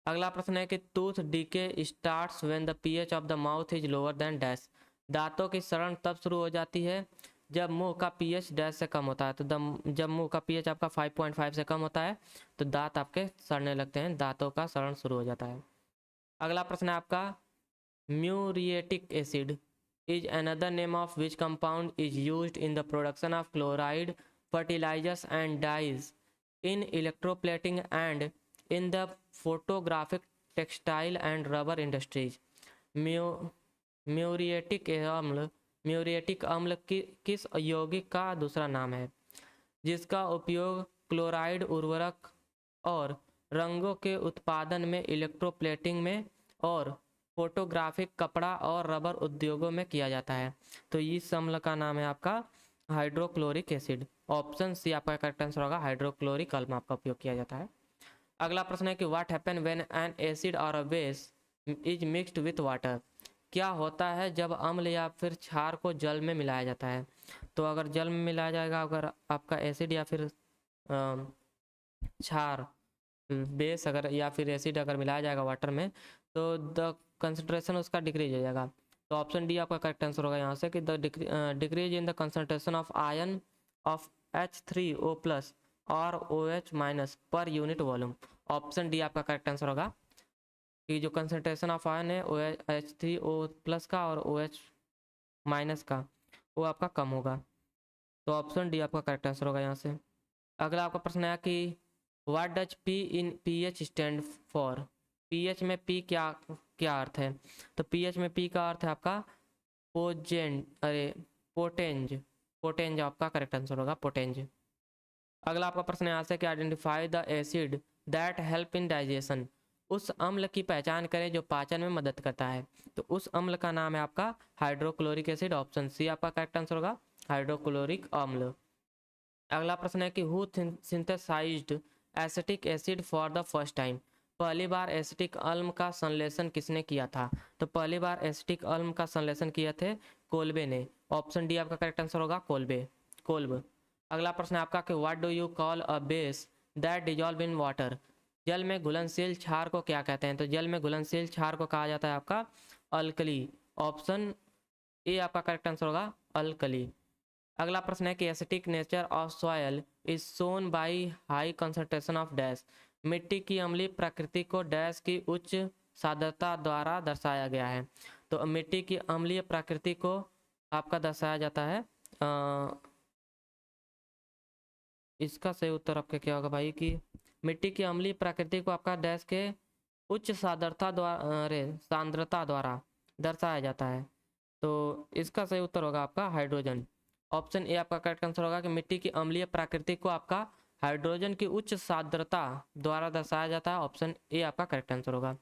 अगला प्रश्न है कि tooth decay starts when the pH of the mouth is lower than dash. दांतों की सड़न तब शुरू हो जाती है जब मुंह का पीएच डैश से कम होता है। तो जब मुंह का पीएच आपका 5.5 से कम होता है तो दांत आपके सड़ने लगते हैं, दांतों का सड़न शुरू हो जाता है। अगला प्रश्न है आपका muriatic acid is another name of which compound is used in the production of chloride fertilisers and dyes in electroplating and in the photographic textile and rubber industries. Muriatic अम्ल किस यौगिक का दूसरा नाम है जिसका उपयोग क्लोराइड उर्वरक और रंगों के उत्पादन में, इलेक्ट्रोप्लेटिंग में और फोटोग्राफिक कपड़ा और रबर उद्योगों में किया जाता है। तो इस अम्ल का नाम है आपका हाइड्रोक्लोरिक एसिड। ऑप्शन सी आपका करेक्ट आंसर होगा, हाइड्रोक्लोरिक अम्ल आपका उपयोग किया जाता है। अगला प्रश्न है कि what happen when an acid और a base is mixed with water. क्या होता है जब अम्ल या फिर क्षार को जल में मिलाया जाता है। तो अगर जल में मिलाया जाएगा, अगर आपका एसिड या फिर क्षार, बेस अगर या फिर एसिड अगर मिलाया जाएगा वाटर में तो द कंसनट्रेशन उसका डिक्रीज हो जाएगा। तो ऑप्शन डी आपका करेक्ट आंसर होगा यहाँ से कि the decrease in the concentration of ion of H3O plus और OH minus per unit volume. Option D आपका करेक्ट आंसर होगा कि जो कंसनट्रेशन ऑफ आयन है H3O प्लस का और OH माइनस का वो आपका कम होगा। तो ऑप्शन डी आपका करेक्ट आंसर होगा यहाँ से। अगला आपका प्रश्न है कि what does P in pH stand for. PH में पी क्या क्या अर्थ है? तो पीएच में पी का अर्थ है आपका पोटेंज। पोटेंज आपका करेक्ट आंसर होगा, पोटेंज। अगला आपका प्रश्न यहाँ से कि identify the acid that help in digestion. उस अम्ल की पहचान करें जो पाचन में मदद करता है। तो उस अम्ल का नाम है आपका हाइड्रोक्लोरिक एसिड। ऑप्शन सी आपका करेक्ट आंसर होगा, हाइड्रोक्लोरिक अम्ल। अगला प्रश्न है कि who synthesised acetic acid for the first time. पहली बार एसिटिक अम्ल का संश्लेषण किसने किया था? तो पहली बार एसिटिक अम्ल का संश्लेषण किया थे कोल्बे ने। ऑप्शन डी आपका करेक्ट आंसर होगा, कोल्ब। अगला प्रश्न है आपका कि what do you call a base that dissolve in water. जल में घुलनशील क्षार को क्या कहते हैं? तो जल में घुलनशील क्षार को कहा जाता है आपका अल्कली। ऑप्शन ए आपका करेक्ट आंसर होगा, अल्कली। अगला प्रश्न है कि acetic nature of soil is shown by high concentration of dash. मिट्टी की अम्लीय प्रकृति को डैश की उच्च सांद्रता द्वारा दर्शाया गया है। तो मिट्टी की अम्लीय प्रकृति को आपका दर्शाया जाता है इसका सही उत्तर आपका क्या होगा भाई कि मिट्टी की अम्लीय प्रकृति को आपका डैश के उच्च सांद्रता द्वारा दर्शाया जाता है। तो इसका सही उत्तर होगा आपका हाइड्रोजन। ऑप्शन ए आपका करेक्ट आंसर होगा कि मिट्टी की अम्लीय प्रकृति को आपका हाइड्रोजन की उच्च सांद्रता द्वारा दर्शाया जाता है। ऑप्शन ए आपका करेक्ट आंसर होगा।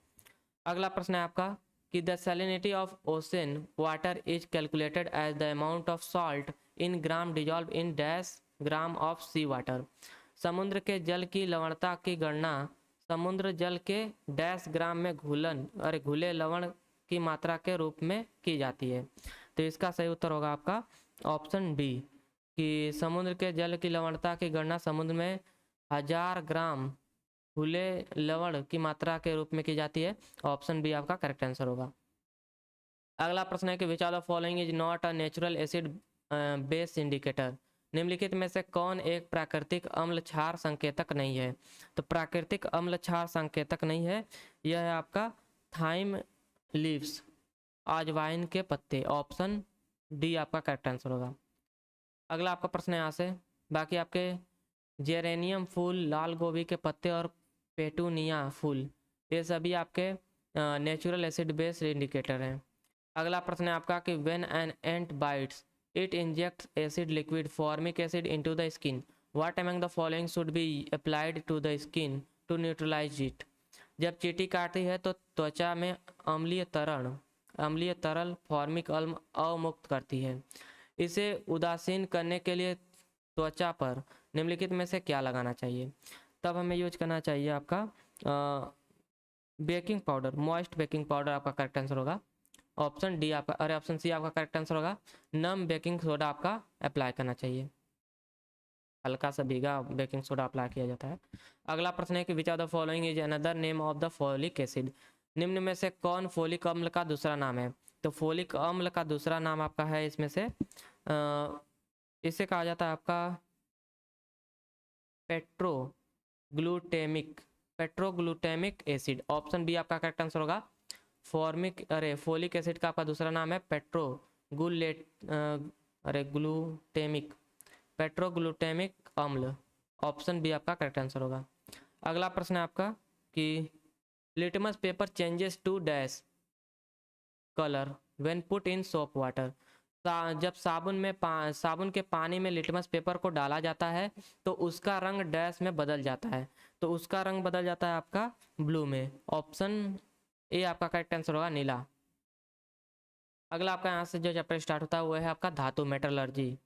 अगला प्रश्न है आपका कि the salinity of ocean water is calculated as the amount of salt in gram dissolve in dash gram of sea water. समुद्र के जल की लवणता की गणना समुद्र जल के डैश ग्राम में घुले लवण की मात्रा के रूप में की जाती है। तो इसका सही उत्तर होगा आपका ऑप्शन डी कि समुद्र के जल की लवणता की गणना समुद्र में 1000 ग्राम घुले लवण की मात्रा के रूप में की जाती है। ऑप्शन बी आपका करेक्ट आंसर होगा। अगला प्रश्न है कि which of the following is not a natural acid base indicator. निम्नलिखित में से कौन एक प्राकृतिक अम्ल क्षार संकेतक नहीं है? तो प्राकृतिक अम्ल क्षार संकेतक नहीं है, यह है आपका थाइम लीव्स, अजवाइन के पत्ते। ऑप्शन डी आपका करेक्ट आंसर होगा। अगला आपका प्रश्न है यहाँ से बाकी आपके जेरेनियम फूल, लाल गोभी के पत्ते और पेटूनिया फूल ये सभी आपके नेचुरल एसिड बेस्ड इंडिकेटर हैं। अगला प्रश्न है आपका कि when an ant bites it injects acid liquid formic acid into the skin, what among the following should be applied to the skin to neutralise it. जब चींटी काटती है तो त्वचा में अम्लीय तरल फॉर्मिक अम्ल अवमुक्त करती है। इसे उदासीन करने के लिए त्वचा पर निम्नलिखित में से क्या लगाना चाहिए? तब हमें यूज करना चाहिए आपका baking powder, moist baking powder आपका करेक्ट आंसर होगा। ऑप्शन डी आपका ऑप्शन सी आपका करेक्ट आंसर होगा, नम बेकिंग सोडा आपका अप्लाई करना चाहिए। हल्का सा भीगा बेकिंग सोडा अप्लाई किया जाता है। अगला प्रश्न है कि which of the following is another name of the folic acid. निम्न में से कौन फोलिक अम्ल का दूसरा नाम है? तो फोलिक अम्ल का दूसरा नाम आपका है इसमें से इसे कहा जाता है आपका पेट्रोग्लूटेमिक एसिड। ऑप्शन बी आपका करेक्ट आंसर होगा, फोलिक एसिड का आपका दूसरा नाम है पेट्रोग्लूटेमिक अम्ल। ऑप्शन बी आपका करेक्ट आंसर होगा। अगला प्रश्न है आपका कि litmus paper changes to dash colour when put in soap water. जब साबुन के पानी में लिटमस पेपर को डाला जाता है तो उसका रंग डैश में बदल जाता है। तो उसका रंग बदल जाता है आपका ब्लू में। ऑप्शन ए आपका करेक्ट आंसर होगा, नीला। अगला आपका यहाँ से जो चैप्टर स्टार्ट होता है वो है आपका धातु, मेटलर्जी।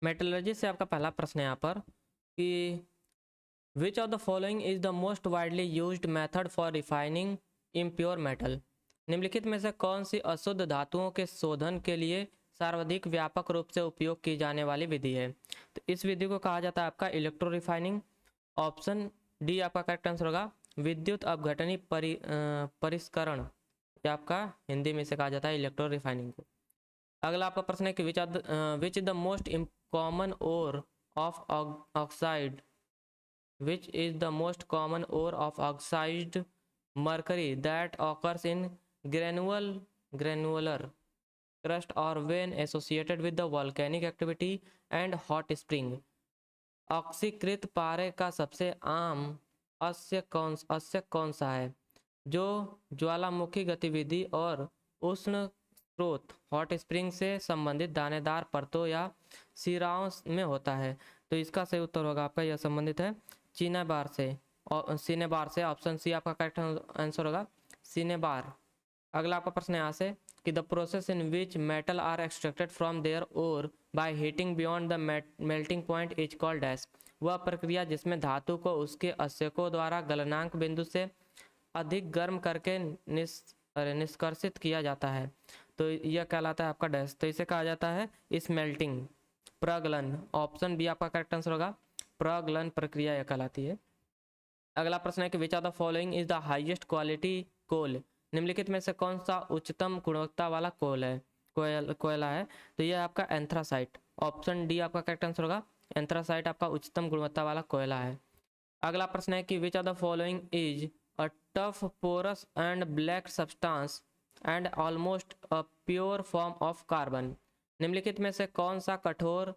मेटलर्जी से आपका पहला प्रश्न है यहाँ पर कि which of the following is the most widely used method for refining impure metal. निम्नलिखित में से कौन सी अशुद्ध धातुओं के शोधन के लिए सर्वाधिक व्यापक रूप से उपयोग की जाने वाली विधि है? तो इस विधि को कहा जाता है आपका इलेक्ट्रो रिफाइनिंग। ऑप्शन डी आपका करेक्ट आंसर होगा विद्युत अपघटनी परिष्करण, ये आपका हिंदी में से कहा जाता है इलेक्ट्रो रिफाइनिंग को। अगला आपका प्रश्न है कि which is the most common ore of oxide, which is the most common ore of oxidized mercury that occurs in granular crust or when associated with the volcanic activity and hot spring। ऑक्सीकृत पारे का सबसे आम अश्यक कौन सा है जो ज्वालामुखी गतिविधि और उष्ण स्रोत हॉट स्प्रिंग से संबंधित दानेदार परतों या सिराओं में होता है। तो इसका सही उत्तर होगा आपका, यह संबंधित है चिनाबार से और सिनेबार से। ऑप्शन सी आपका करेक्ट आंसर होगा सिनेबार। अगला आपका प्रश्न यहाँ से कि the process in which metal are extracted from their ore by heating beyond the melting point is called dash. वह प्रक्रिया जिसमें धातु को उसके अश्यकों द्वारा गलनांक बिंदु से अधिक गर्म करके निष्कर्षित किया जाता है, तो यह कहलाता है आपका डैश। तो इसे कहा जाता है स्मेल्टिंग, प्रगलन। ऑप्शन बी आपका करेक्ट आंसर होगा प्रगलन प्रक्रिया यह कहलाती है। अगला प्रश्न है कि which of the following is the highest quality coal. निम्नलिखित में से कौन सा उच्चतम गुणवत्ता वाला कोल है, कोयला है, तो यह आपका एंथ्रासाइट। ऑप्शन डी आपका करेक्ट आंसर होगा एंथ्रासाइट आपका उच्चतम गुणवत्ता वाला कोयला है। अगला प्रश्न है कि which of the following is a tough porous and black substance and almost a pure form of carbon. निम्नलिखित में से कौन सा कठोर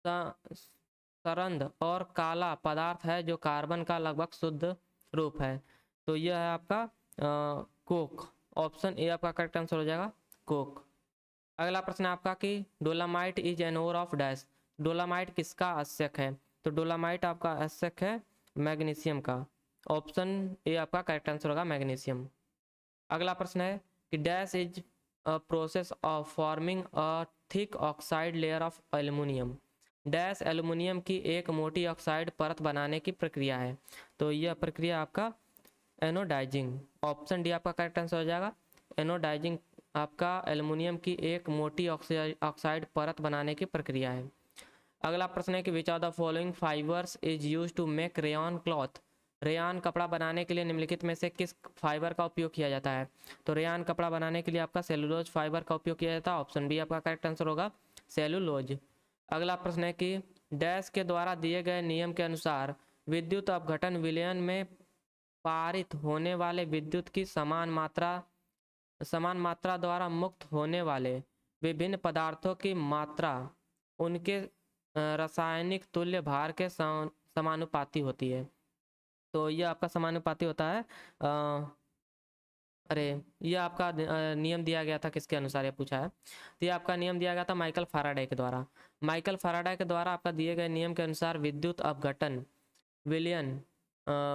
सरंध और काला पदार्थ है जो कार्बन का लगभग शुद्ध रूप है, तो यह है आपका कोक। ऑप्शन ए आपका करेक्ट आंसर हो जाएगा कोक। अगला प्रश्न है आपका कि dolomite is an ore of dash. Dolomite किसका अश्यक है, तो डोलामाइट आपका अश्यक है मैग्नीशियम का। ऑप्शन ए आपका करेक्ट आंसर होगा मैग्नीशियम। अगला प्रश्न है कि dash is a process of forming a thick oxide layer of aluminium. Dash aluminium की एक मोटी ऑक्साइड परत बनाने की प्रक्रिया है, तो यह प्रक्रिया आपका एनोडाइजिंग। ऑप्शन डी आपका करेक्ट आंसर हो जाएगा एनोडाइजिंग आपका एल्युमिनियम की एक मोटी ऑक्साइड परत बनाने की प्रक्रिया है। अगला प्रश्न है कि which of the following fibres is use to make rayon cloth. Rayon कपड़ा बनाने के लिए निम्नलिखित में से किस फाइबर का उपयोग किया जाता है, तो रेयान कपड़ा बनाने के लिए आपका सेलुलोज फाइबर का उपयोग किया जाता है। ऑप्शन बी आपका करेक्ट आंसर होगा सेलुलोज। अगला प्रश्न है कि डैश के द्वारा दिए गए नियम के अनुसार विद्युत अपघटन विलयन में पारित होने वाले विद्युत की समान मात्रा द्वारा मुक्त होने वाले विभिन्न पदार्थों की मात्रा उनके रासायनिक तुल्य भार के समानुपाती होती है, तो ये आपका समानुपाती होता है ये आपका नियम दिया गया था किसके अनुसार ये पूछा है, तो ये आपका नियम दिया गया था माइकल फैराडे के द्वारा। माइकल फैराडे के द्वारा आपका दिए गए नियम के अनुसार विद्युत अपघटन विलयन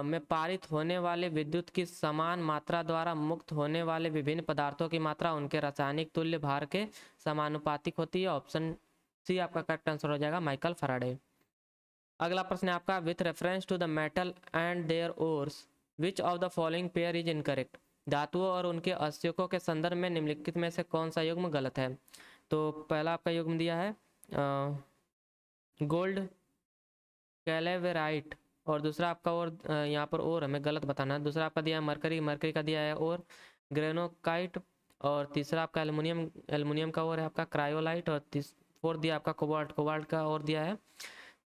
में पारित होने वाले विद्युत की समान मात्रा द्वारा मुक्त होने वाले विभिन्न पदार्थों की मात्रा उनके रासायनिक तुल्य भार के समानुपातिक होती है। ऑप्शन सी आपका करेक्ट आंसर हो जाएगा माइकल फैराडे। अगला प्रश्न है आपका with reference to the metal and their ores which of the following pair is incorrect. धातुओं और उनके अश्यकों के संदर्भ में निम्नलिखित में से कौन सा युग्म गलत है, तो पहला आपका युग्म दिया है गोल्ड कैलेवेराइट और दूसरा आपका और यहाँ पर और हमें गलत बताना है। दूसरा आपका दिया है मरकरी का दिया है और ग्रेनोकाइट, और तीसरा आपका एल्युमिनियम का और है आपका क्रायोलाइट, और फोर्थ दिया आपका कोबाल्ट का और दिया है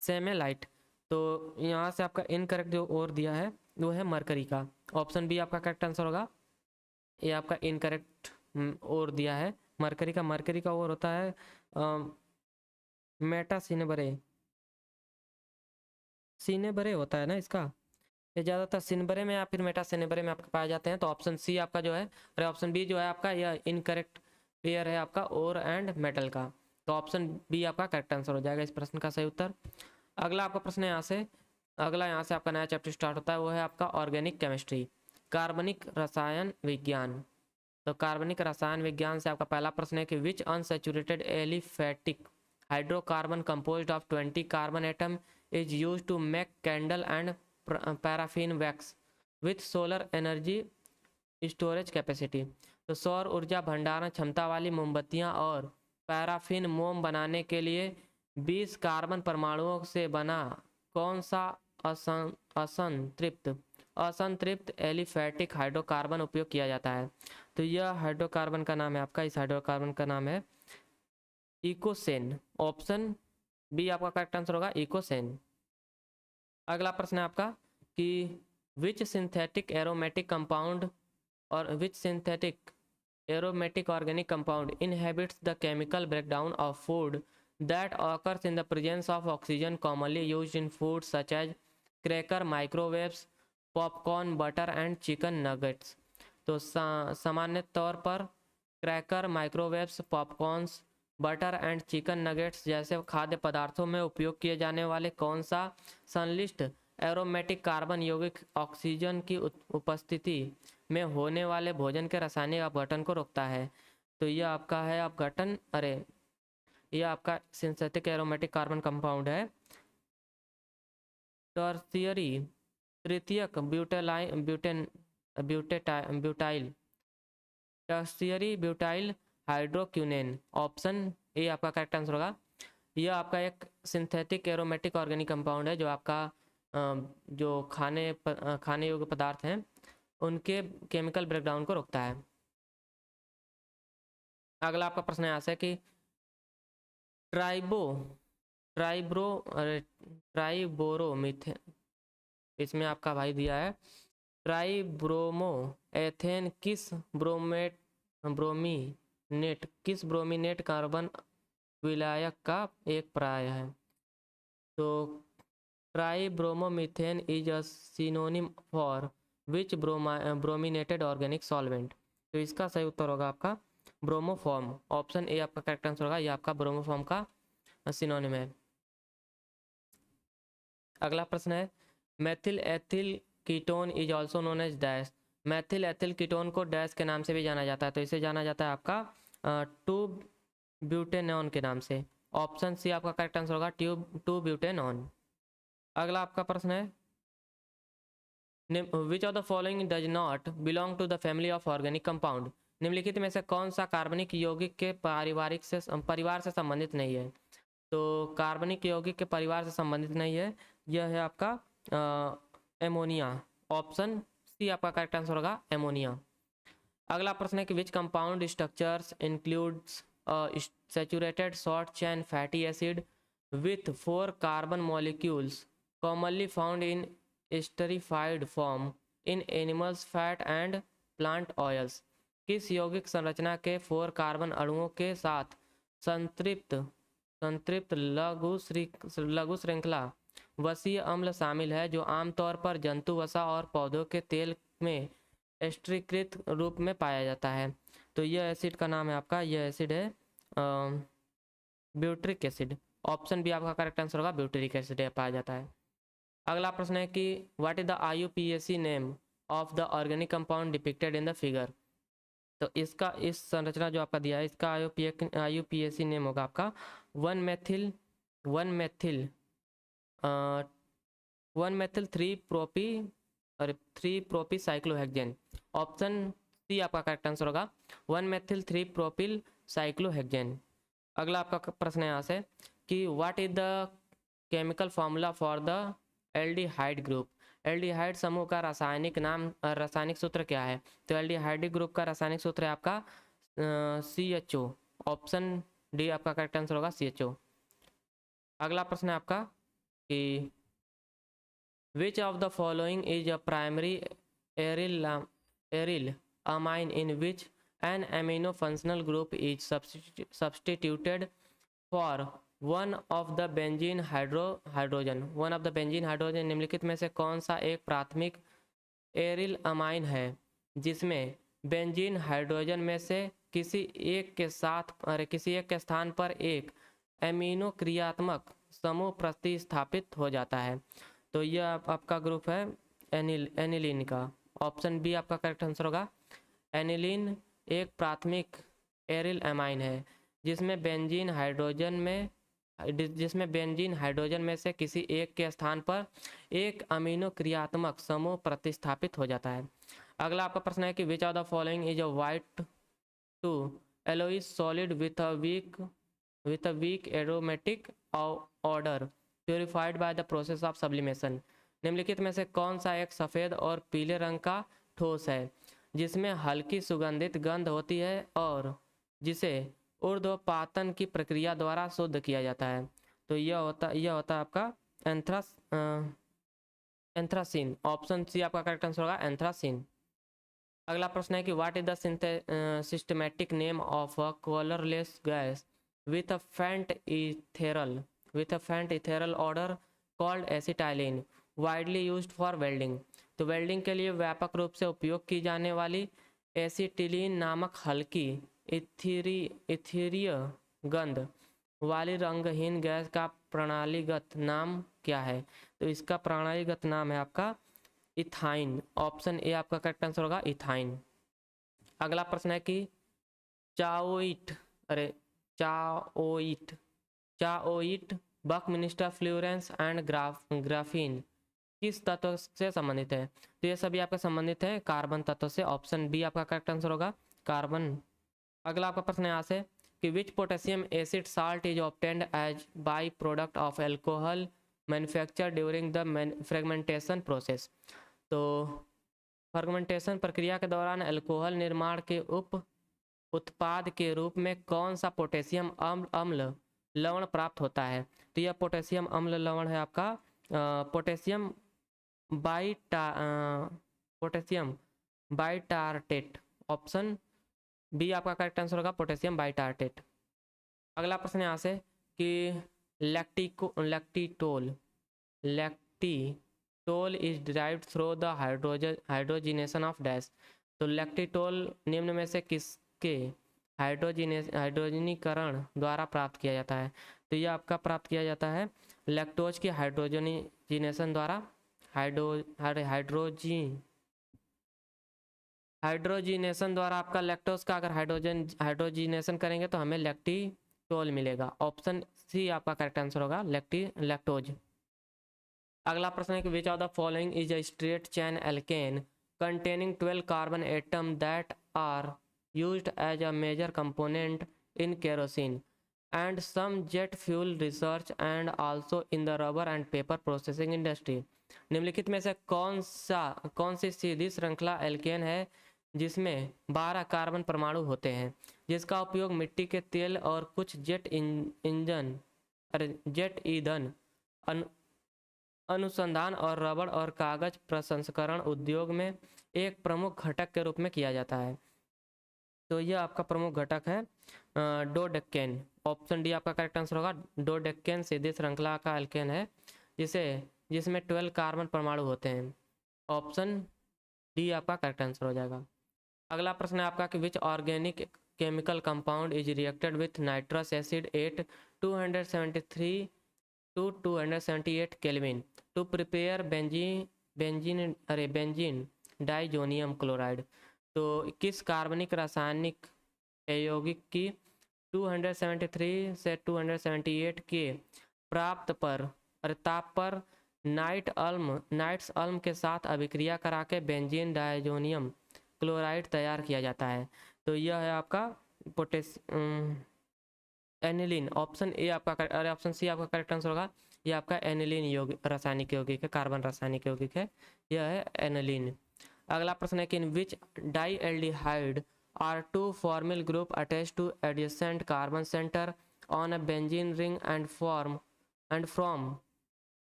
सेमेलाइट। तो यहाँ से आपका इनकरेक्ट जो और दिया है वो है मरकरी का। ऑप्शन बी आपका करेक्ट आंसर होगा, ये आपका इनकरेक्ट और दिया है मरकरी का और होता है मेटा सिनेबरे होता है ना इसका, ये ज़्यादातर सिनबरे में या फिर मेटा सिनेबरे में आपके पाए जाते हैं। तो ऑप्शन सी आपका जो है और ऑप्शन बी जो है आपका यह इनकरेक्ट पेयर है आपका ओर एंड मेटल का, तो ऑप्शन बी आपका करेक्ट आंसर हो जाएगा इस प्रश्न का सही उत्तर। अगला आपका प्रश्न है यहाँ से आपका नया चैप्टर स्टार्ट होता है, वो है आपका ऑर्गेनिक केमिस्ट्री कार्बनिक रसायन विज्ञान। तो कार्बनिक रसायन विज्ञान से आपका पहला प्रश्न है कि which unsaturated aliphatic hydrocarbon composed of 20 carbon atom is used to make candle and paraffin wax with solar energy storage capacity. तो सौर ऊर्जा भंडारण क्षमता वाली मोमबत्तियां और पैराफिन मोम बनाने के लिए 20 कार्बन परमाणुओं से बना कौन सा असंतृप्त एलिफैटिक हाइड्रोकार्बन उपयोग किया जाता है। तो यह हाइड्रोकार्बन का नाम है आपका, इस हाइड्रोकार्बन का नाम है इकोसेन। ऑप्शन बी आपका करेक्ट आंसर होगा, इकोसेन। अगला प्रश्न है आपका कि विच सिंथेटिक एरोमेटिक कंपाउंड और विच synthetic aromatic organic compound inhibits the chemical breakdown of food that occurs in the presence of oxygen, commonly used in foods such as cracker, microwaves, popcorn, butter and chicken nuggets। तो सामान्य तौर पर cracker, microwaves, popcorns, butter and chicken nuggets जैसे खाद्य पदार्थों में उपयोग किए जाने वाले कौन सा संश्लिष्ट एरोमेटिक कार्बन यौगिक ऑक्सीजन की उपस्थिति में होने वाले भोजन के रासायनिक अपघटन को रोकता है? तो यह आपका है अपघटन, यह आपका सिंथेटिक एरोमेटिक कार्बन कंपाउंड है टर्शियरी तृतीयक butyl tertiary butyl hydroquinone. Option A आपका करेक्ट आंसर होगा। यह आपका एक सिंथेटिक एरोमेटिक ऑर्गेनिक कंपाउंड है जो आपका जो खाने योग्य पदार्थ हैं उनके केमिकल ब्रेकडाउन को रोकता है। अगला आपका प्रश्न यहाँ से कि ट्राइबोरोमीथेन, इसमें आपका भाई दिया है ट्राइब्रोमो एथेन किस ब्रोमीनेट कार्बन विलायक का एक पर्याय है? तो tribromomethane is a synonym for which brominated organic solvent. तो इसका सही उत्तर होगा आपका ब्रोमोफॉर्म। ऑप्शन ए आपका करेक्ट आंसर होगा, ये आपका ब्रोमोफॉर्म का सिनोनिम है। अगला प्रश्न है methyl ethyl ketone is also known as dash. Methyl ethyl ketone को डैश के नाम से भी जाना जाता है, तो इसे जाना जाता है आपका टू ब्यूटेनॉन के नाम से। ऑप्शन सी आपका करेक्ट आंसर होगा टू ब्यूटेनॉन। अगला आपका प्रश्न है which of the following does not belong to the family of organic compound. निम्नलिखित में से कौन सा कार्बनिक यौगिक के परिवार से संबंधित नहीं है? तो कार्बनिक यौगिक के परिवार से संबंधित नहीं है, यह है आपका एमोनिया। ऑप्शन सी आपका करेक्ट आंसर होगा, एमोनिया। अगला प्रश्न है कि which compound structures includes saturated short chain fatty acid with 4 carbon molecules commonly found in esterified form in animals fat and plant oils। किस यौगिक संरचना के 4 कार्बन अणुओं के साथ संतृप्त लघु श्रृंखला वसीय अम्ल शामिल है जो आमतौर पर जंतु वसा और पौधों के तेल में एस्टरीकृत रूप में पाया जाता है? तो यह एसिड का नाम है आपका, यह एसिड है ब्यूट्रिक एसिड। ऑप्शन बी आपका करेक्ट आंसर होगा, ब्यूट्रिक एसिड पाया जाता है। अगला प्रश्न है कि what is the IUPAC name of the organic compound depicted in the figure. तो इसका इस संरचना जो आपका दिया है इसका IUPAC नेम होगा आपका 3 प्रोपी साइक्लोहेक्सेन। ऑप्शन सी आपका करेक्ट आंसर होगा 1 मेथिल 3 प्रोपिल साइक्लोहेक्सेन। अगला आपका प्रश्न है यहाँ से कि what is the chemical formula for the aldehyde group. Aldehyde समूह का रासायनिक सूत्र क्या है? तो एल्डिहाइड ग्रुप का रासायनिक सूत्र है आपका CHO। ऑप्शन डी आपका करेक्ट आंसर होगा, CHO। अगला प्रश्न है आपका कि which of the following is a primary aryl amine in which N amino functional group is substituted for one of the benzene hydrogen. निम्नलिखित में से कौन सा एक प्राथमिक एरिल अमाइन है जिसमें बेंजीन हाइड्रोजन में से किसी एक के स्थान पर एक एमिनो क्रियात्मक समूह प्रतिस्थापित हो जाता है? तो यह आपका ग्रुप है एनिलीन का। ऑप्शन बी आपका करेक्ट आंसर होगा, एनिलीन एक प्राथमिक एरिल अमाइन है जिसमें बेंजीन हाइड्रोजन में से किसी एक के स्थान पर एक अमीनो क्रियात्मक समूह प्रतिस्थापित हो जाता है। अगला आपका प्रश्न है कि which of the following is a white to yellowish solid with a weak aromatic odour purified by the process of sublimation. निम्नलिखित में से कौन सा एक सफ़ेद और पीले रंग का ठोस है जिसमें हल्की सुगंधित गंध होती है और जिसे ऊर्ध्वपातन की प्रक्रिया द्वारा शुद्ध किया जाता है? तो यह होता है आपका एंथ्रासीन। ऑप्शन सी आपका करेक्ट आंसर होगा, एंथ्रासीन। अगला प्रश्न है कि what is the systematic name of a colourless gas with a faint ethereal odour called acetylene widely used for welding? तो वेल्डिंग के लिए व्यापक रूप से उपयोग की जाने वाली एसिटिलीन नामक हल्की इथीरीय गंध वाली रंगहीन गैस का प्रणालीगत नाम क्या है? तो इसका प्रणालीगत नाम है आपका इथाइन। ऑप्शन ए आपका करेक्ट आंसर होगा, इथाइन। अगला प्रश्न है कि चाओइट अरे चाओइट चाओइट बकमिनिस्टर फ्लोरेंस एंड ग्राफीन किस तत्व से संबंधित है? तो ये सभी आपके संबंधित है कार्बन तत्व से। ऑप्शन बी आपका करेक्ट आंसर होगा, कार्बन। अगला आपका प्रश्न है यहाँ से कि which potassium acid salt is obtained as by product of alcohol manufacture during the fragmentation process? तो फर्मेंटेशन प्रक्रिया के दौरान अल्कोहल निर्माण के उत्पाद के रूप में कौन सा पोटेशियम अम्ल लवण प्राप्त होता है? तो यह पोटेशियम अम्ल लवण है आपका potassium potassium bitartrate. Option B आपका करेक्ट आंसर होगा, पोटेशियम बाइटार्टेट। अगला प्रश्न यहाँ से कि lactitol is derived through the hydrogenation of dash? तो लैक्टिटोल निम्न में से किसके हाइड्रोजनीकरण द्वारा प्राप्त किया जाता है? तो यह आपका प्राप्त किया जाता है लैक्टोज की हाइड्रोजनीनेशन द्वारा। हाइड्रोजिनेशन द्वारा आपका लैक्टोज का अगर हाइड्रोजिनेशन करेंगे तो हमें लैक्टिटोल मिलेगा। ऑप्शन सी आपका करेक्ट आंसर होगा, लैक्टोज। अगला प्रश्न है कि which of the following is a straight chain alkane containing 12 carbon atom that are used as a major component in kerosene and some jet fuel research and also in the rubber and paper processing industry? निम्नलिखित में से कौन सी सीधी श्रृंखला alkene है जिसमें 12 carbon परमाणु होते हैं जिसका उपयोग मिट्टी के तेल और कुछ जेट ईंधन अनुसंधान और रबड़ और कागज प्रसंस्करण उद्योग में एक प्रमुख घटक के रूप में किया जाता है? तो यह आपका प्रमुख घटक है डोडेकेन। ऑप्शन डी आपका करेक्ट आंसर होगा, डोडेकेन सीधी श्रृंखला का एल्केन है जिसमें 12 कार्बन परमाणु होते हैं। ऑप्शन डी आपका करेक्ट आंसर हो जाएगा। अगला प्रश्न है आपका कि which organic chemical compound is reacted with nitrous acid at 273 to 278 kelvin to prepare benzene diazonium chloride? तो किस कार्बनिक रासायनिक यौगिक की 273 से 278 के ताप पर नाइट्स अल्म के साथ अभिक्रिया करा के बेंजीन डाइजोनियम क्लोराइड तैयार किया जाता है? तो यह है आपका एनिलीन। ऑप्शन ए आपका ऑप्शन सी आपका करेक्ट आंसर होगा, यह आपका एनिलीन रासायनिक यौगिक है, कार्बन रासायनिक यौगिक है, यह है एनिलीन। अगला प्रश्न है कि in which dialdehyde are two formyl group attach to adjacent carbon center on a benzene ring and from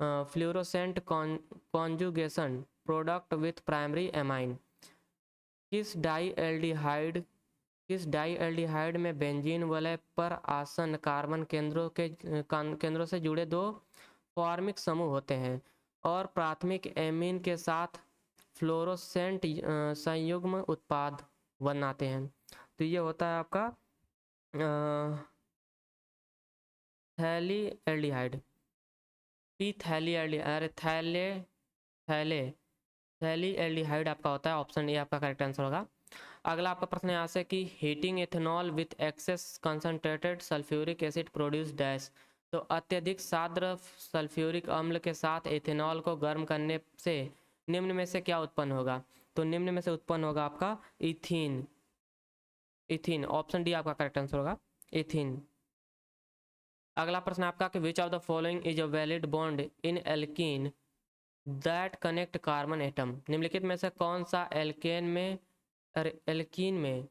fluorescent conjugation product with primary amine? किस डाई एल्डिहाइड में बेंजीन वलय पर आसन्न कार्बन केंद्रों से जुड़े दो फॉर्मिक समूह होते हैं और प्राथमिक एमीन के साथ फ्लोरोसेंट संयुग्म उत्पाद बनाते हैं? तो ये होता है आपका थैली एल्डिहाइड, थैली एल्डिहाइड आपका होता है। ऑप्शन ए आपका करेक्ट आंसर होगा। अगला आपका प्रश्न यहाँ से कि heating ethanol with access concentrated sulphuric acid produce dash? तो अत्यधिक साद्र सल्फ्यूरिक अम्ल के साथ एथेनॉल को गर्म करने से निम्न में से क्या उत्पन्न होगा? तो निम्न में से उत्पन्न होगा आपका इथीन। ऑप्शन डी आपका करेक्ट आंसर होगा, इथीन। अगला प्रश्न आपका कि which of the following is a valid bond in alkene that connect carbon atom. निम्नलिखित में से कौन सा एल्कीन में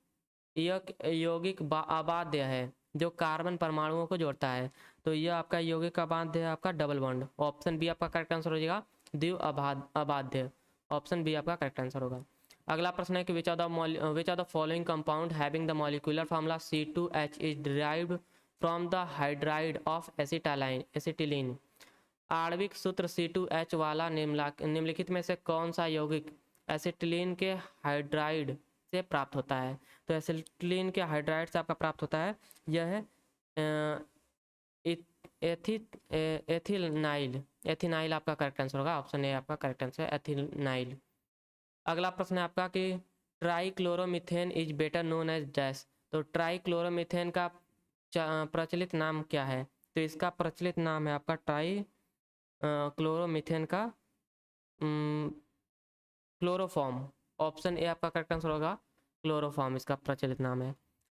यौगिक अबाध्य है जो कार्बन परमाणुओं को जोड़ता है? तो यह आपका यौगिक अबाध्य है आपका डबल बॉन्ड। ऑप्शन बी आपका करेक्ट आंसर हो जाएगा, द्विव अबाध्य। ऑप्शन बी आपका करेक्ट आंसर होगा। अगला प्रश्न है कि which are the following compound having the molecular formula C2H is derived from the hydride of acetylene. आणविक सूत्र C2H वाला निम्नलिखित में से कौन सा यौगिक एसिटिलीन के हाइड्राइड से प्राप्त होता है? तो एसिटिलीन के हाइड्राइड से आपका प्राप्त होता है यह है एथिनाइल। एथिनाइल आपका करेक्ट आंसर होगा। ऑप्शन ए आपका करेक्ट आंसर है, एथिनाइल। अगला प्रश्न है आपका कि trichloromethane is better known as dash. तो ट्राइक्लोरोमीथेन का प्रचलित नाम क्या है? तो इसका प्रचलित नाम है आपका क्लोरोमीथेन का क्लोरोफॉर्म। ऑप्शन ए आपका करेक्ट आंसर होगा, क्लोरोफॉर्म इसका प्रचलित नाम है।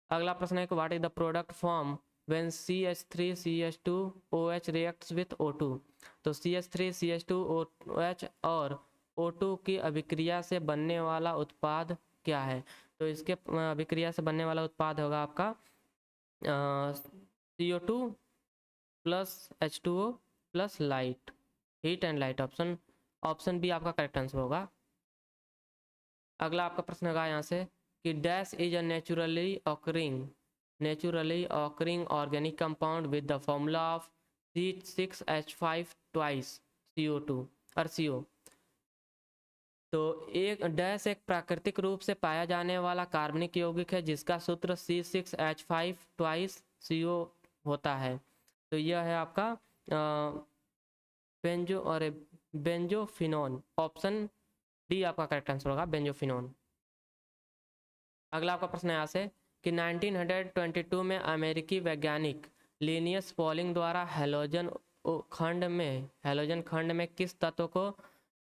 अगला प्रश्न है कि what is the product form when CH3CH2OH reacts with O2। तो CH3CH2OH और O2 की अभिक्रिया से बनने वाला उत्पाद क्या है? तो इसके अभिक्रिया से बनने वाला उत्पाद होगा आपका CO2 plus H2O plus light, heat and light. Option B आपका करेक्ट आंसर होगा। अगला आपका प्रश्न होगा यहाँ से कि dash is a naturally occurring organic compound with the formula of C6H5 twice CO2 और CO। तो एक डैश एक प्राकृतिक रूप से पाया जाने वाला कार्बनिक यौगिक है जिसका सूत्र C6H5 ट्वाइस CO होता है। तो यह है आपका बेंजोफिनोन। ऑप्शन डी आपका करेक्ट आंसर होगा, बेंजोफिनोन। अगला आपका प्रश्न है यहाँ से कि 1922 में अमेरिकी वैज्ञानिक लिनियस पॉलिंग द्वारा हैलोजन खंड में किस तत्व को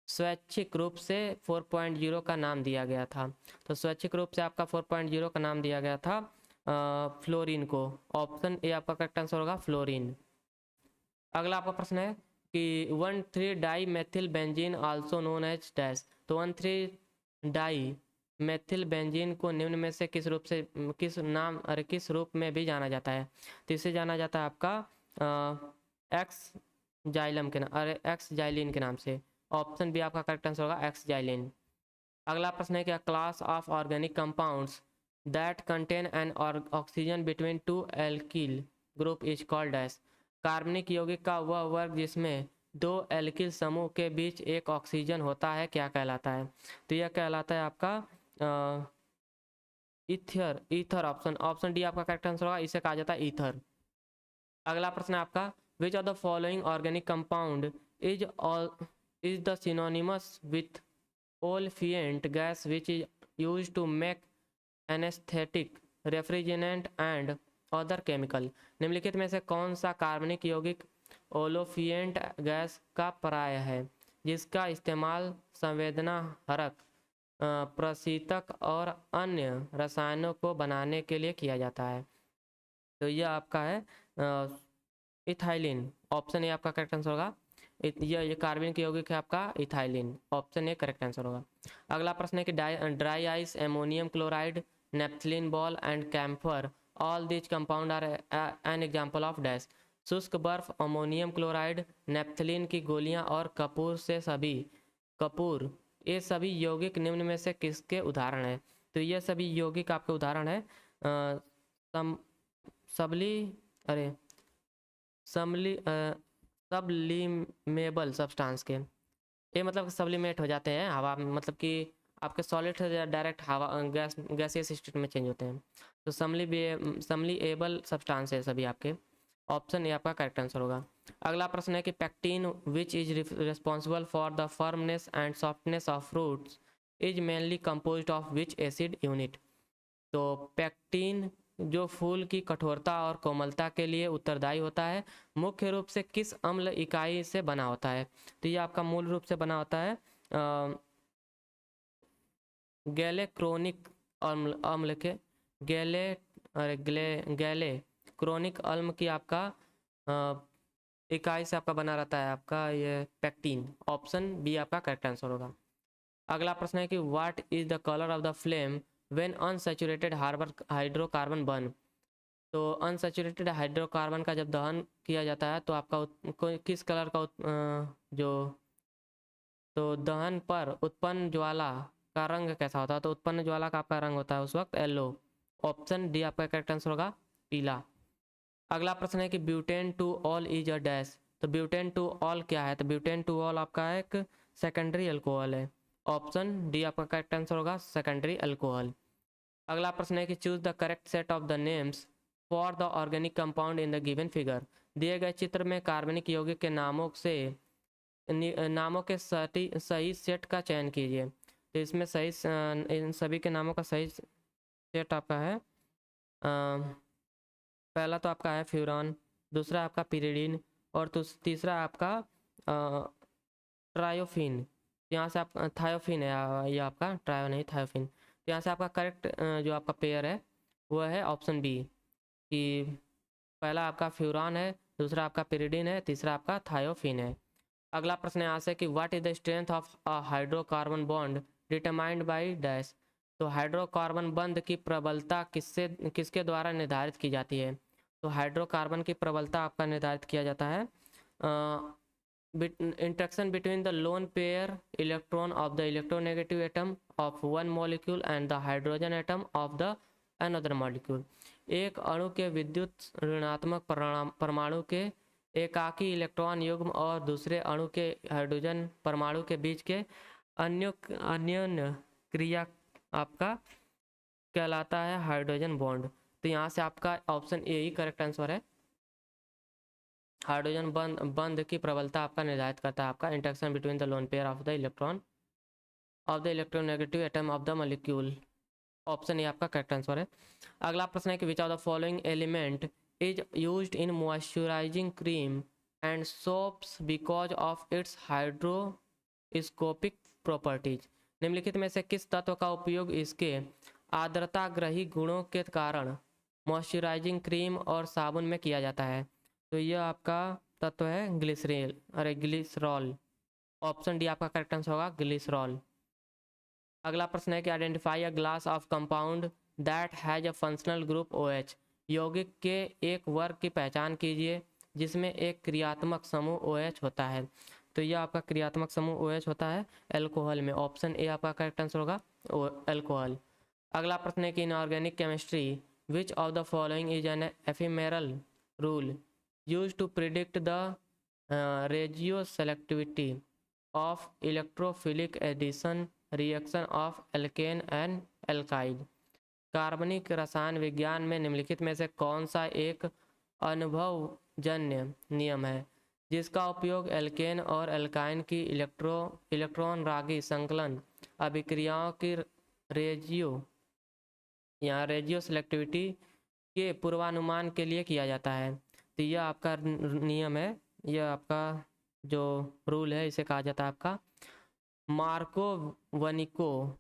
स्वैच्छिक रूप से 4.0 का नाम दिया गया था? तो स्वैच्छिक रूप से आपका 4.0 का नाम दिया गया था फ्लोरीन को। ऑप्शन ए आपका करेक्ट आंसर होगा, फ्लोरीन। अगला आपका प्रश्न है कि 1,3 di methyl benzene also known as dash. तो 1,3 डाई मेथिल बेंजीन को निम्न में से किस रूप में भी जाना जाता है? तो इसे जाना जाता है आपका एक्स जाइलिन के नाम से। ऑप्शन बी आपका करेक्ट आंसर होगा, एक्स जाइलिन। अगला प्रश्न है क्या class of organic compounds that contain N oxygen between two alkyl group is called dash. कार्बनिक यौगिक का वह वर्ग जिसमें दो एल्किल समूह के बीच एक ऑक्सीजन होता है क्या कहलाता है? तो यह कहलाता है आपका ईथर। ऑप्शन डी आपका करेक्ट आंसर होगा, इसे कहा जाता है ईथर। अगला प्रश्न है आपका which of the following organic compound is the synonymous with olefiant gas which is used to make anaesthetic refrigerant and other chemical. निम्नलिखित में से कौन सा कार्बनिक यौगिक ओलोफिएंट गैस का पर्याय है जिसका इस्तेमाल संवेदना हरक प्रशीतक और अन्य रसायनों को बनाने के लिए किया जाता है? तो यह आपका है इथाइलिन। ऑप्शन ए आपका करेक्ट आंसर होगा। ये कार्बनिक यौगिक है आपका ethylene. Option A correct answer होगा। अगला प्रश्न है कि dry ice, ammonium chloride, naphthalene ball and camphor all this compound are an example of dash. शुष्क बर्फ, अमोनियम क्लोराइड, नेप्थलीन की गोलियां और कपूर ये सभी यौगिक निम्न में से किसके उदाहरण हैं? तो ये सभी यौगिक आपके उदाहरण है सबलिमेबल सब्सटेंस के। ये मतलब सब्लिमेट हो जाते हैं हवा में, मतलब कि आपके सॉलिड से डायरेक्ट हवा गैसियस स्टेट में चेंज होते हैं। तो समलीएबल सब्सटेंस है सभी आपके। ऑप्शन ए आपका करेक्ट आंसर होगा। अगला प्रश्न है कि pectin which is responsible for the firmness and softness of fruits is mainly composed of which acid unit. तो पैक्टिन जो फूल की कठोरता और कोमलता के लिए उत्तरदायी होता है मुख्य रूप से किस अम्ल इकाई से बना होता है? तो ये आपका मूल रूप से बना होता है गैलेक्रोनिक अम्ल के गैले क्रोनिक अम्ल की आपका इकाई से आपका बना रहता है आपका ये पेक्टिन। ऑप्शन बी आपका करेक्ट आंसर होगा। अगला प्रश्न है कि what is the colour of the flame when unsaturated hydrocarbon burn. तो अनसैचुरेटेड हाइड्रोकार्बन का जब दहन किया जाता है तो आपका किस कलर का जो तो दहन पर उत्पन्न ज्वाला का रंग कैसा होता है? तो उत्पन्न ज्वाला का आपका रंग होता है उस वक्त येलो। ऑप्शन डी आपका करेक्ट आंसर होगा पीला। अगला प्रश्न है कि butane two all is a dash. तो ब्यूटेन टू ऑल क्या है? तो ब्यूटेन टू ऑल आपका एक सेकेंडरी अल्कोहल है। ऑप्शन डी आपका करेक्ट आंसर होगा सेकेंडरी अल्कोहल। अगला प्रश्न है कि choose the correct set of the names for the organic compound in the given figure. दिए गए चित्र में कार्बनिक यौगिक के नामों के सही सेट का चयन कीजिए। तो इसमें सही इन सभी के नामों का सही सेट आपका है पहला तो आपका है फ्यूरॉन, दूसरा आपका पिरिडीन और तीसरा आपका ट्रायोफिन। यहाँ से आप थायोफिन है ये आपका ट्रायो नहीं थायोफिन। तो यहाँ से आपका करेक्ट जो आपका पेयर है वो है ऑप्शन बी कि पहला आपका फ्यूरॉन है, दूसरा आपका पिरिडीन है, तीसरा आपका थायोफिन है। अगला प्रश्न यहाँ से कि what is the strength of a hydrocarbon bond determined by dash. तो हाइड्रोकार्बन बंध की प्रबलता किसके द्वारा निर्धारित की जाती है? तो हाइड्रोकार्बन की प्रबलता आपका निर्धारित किया जाता है interaction between the lone pair electron of the electronegative atom of one molecule and the hydrogen atom of the another molecule. एक अणु के विद्युत ऋणात्मक परमाणु के एकाकी इलेक्ट्रॉन युग्म और दूसरे अणु के हाइड्रोजन परमाणु के बीच के अन्योन्य क्रिया आपका कहलाता है हाइड्रोजन बॉन्ड। तो यहाँ से आपका ऑप्शन ए ही करेक्ट आंसर है। हाइड्रोजन बंध की प्रबलता आपका निर्धारित करता है आपका interaction between the lone pair of the electronegative atom of the molecule. Option A आपका करेक्ट आंसर है। अगला प्रश्न है कि which of the following element is used in moisturising cream and soaps because of its hydroscopic properties. निम्नलिखित में से किस तत्व का उपयोग इसके आर्द्रताग्रही गुणों के कारण मॉइस्चराइजिंग क्रीम और साबुन में किया जाता है? तो यह आपका तत्व है ग्लिसरॉल। ऑप्शन डी आपका करेक्ट आंसर होगा ग्लिसरॉल। अगला प्रश्न है कि identify a glass of compound that has a functional group OH। यौगिक के एक वर्ग की पहचान कीजिए जिसमें एक क्रियात्मक समूह OH होता है। तो यह आपका क्रियात्मक समूह OH होता है एल्कोहल में। ऑप्शन ए आपका करेक्ट आंसर होगा एल्कोहल। अगला प्रश्न है कि in organic chemistry which of the following is an ephemeral rule use to predict the regioselectivity of electrophilic addition reaction of alkane and एल्काइड। कार्बनिक रसायन विज्ञान में निम्नलिखित में से कौन सा एक अनुभवजन्य नियम है जिसका उपयोग एल्केन और एल्काइन की इलेक्ट्रॉन रागी संकलन अभिक्रियाओं की रेजियो सेलेक्टिविटी के पूर्वानुमान के लिए किया जाता है? तो यह आपका नियम है, यह आपका जो रूल है इसे कहा जाता है आपका मार्कोवनिकोव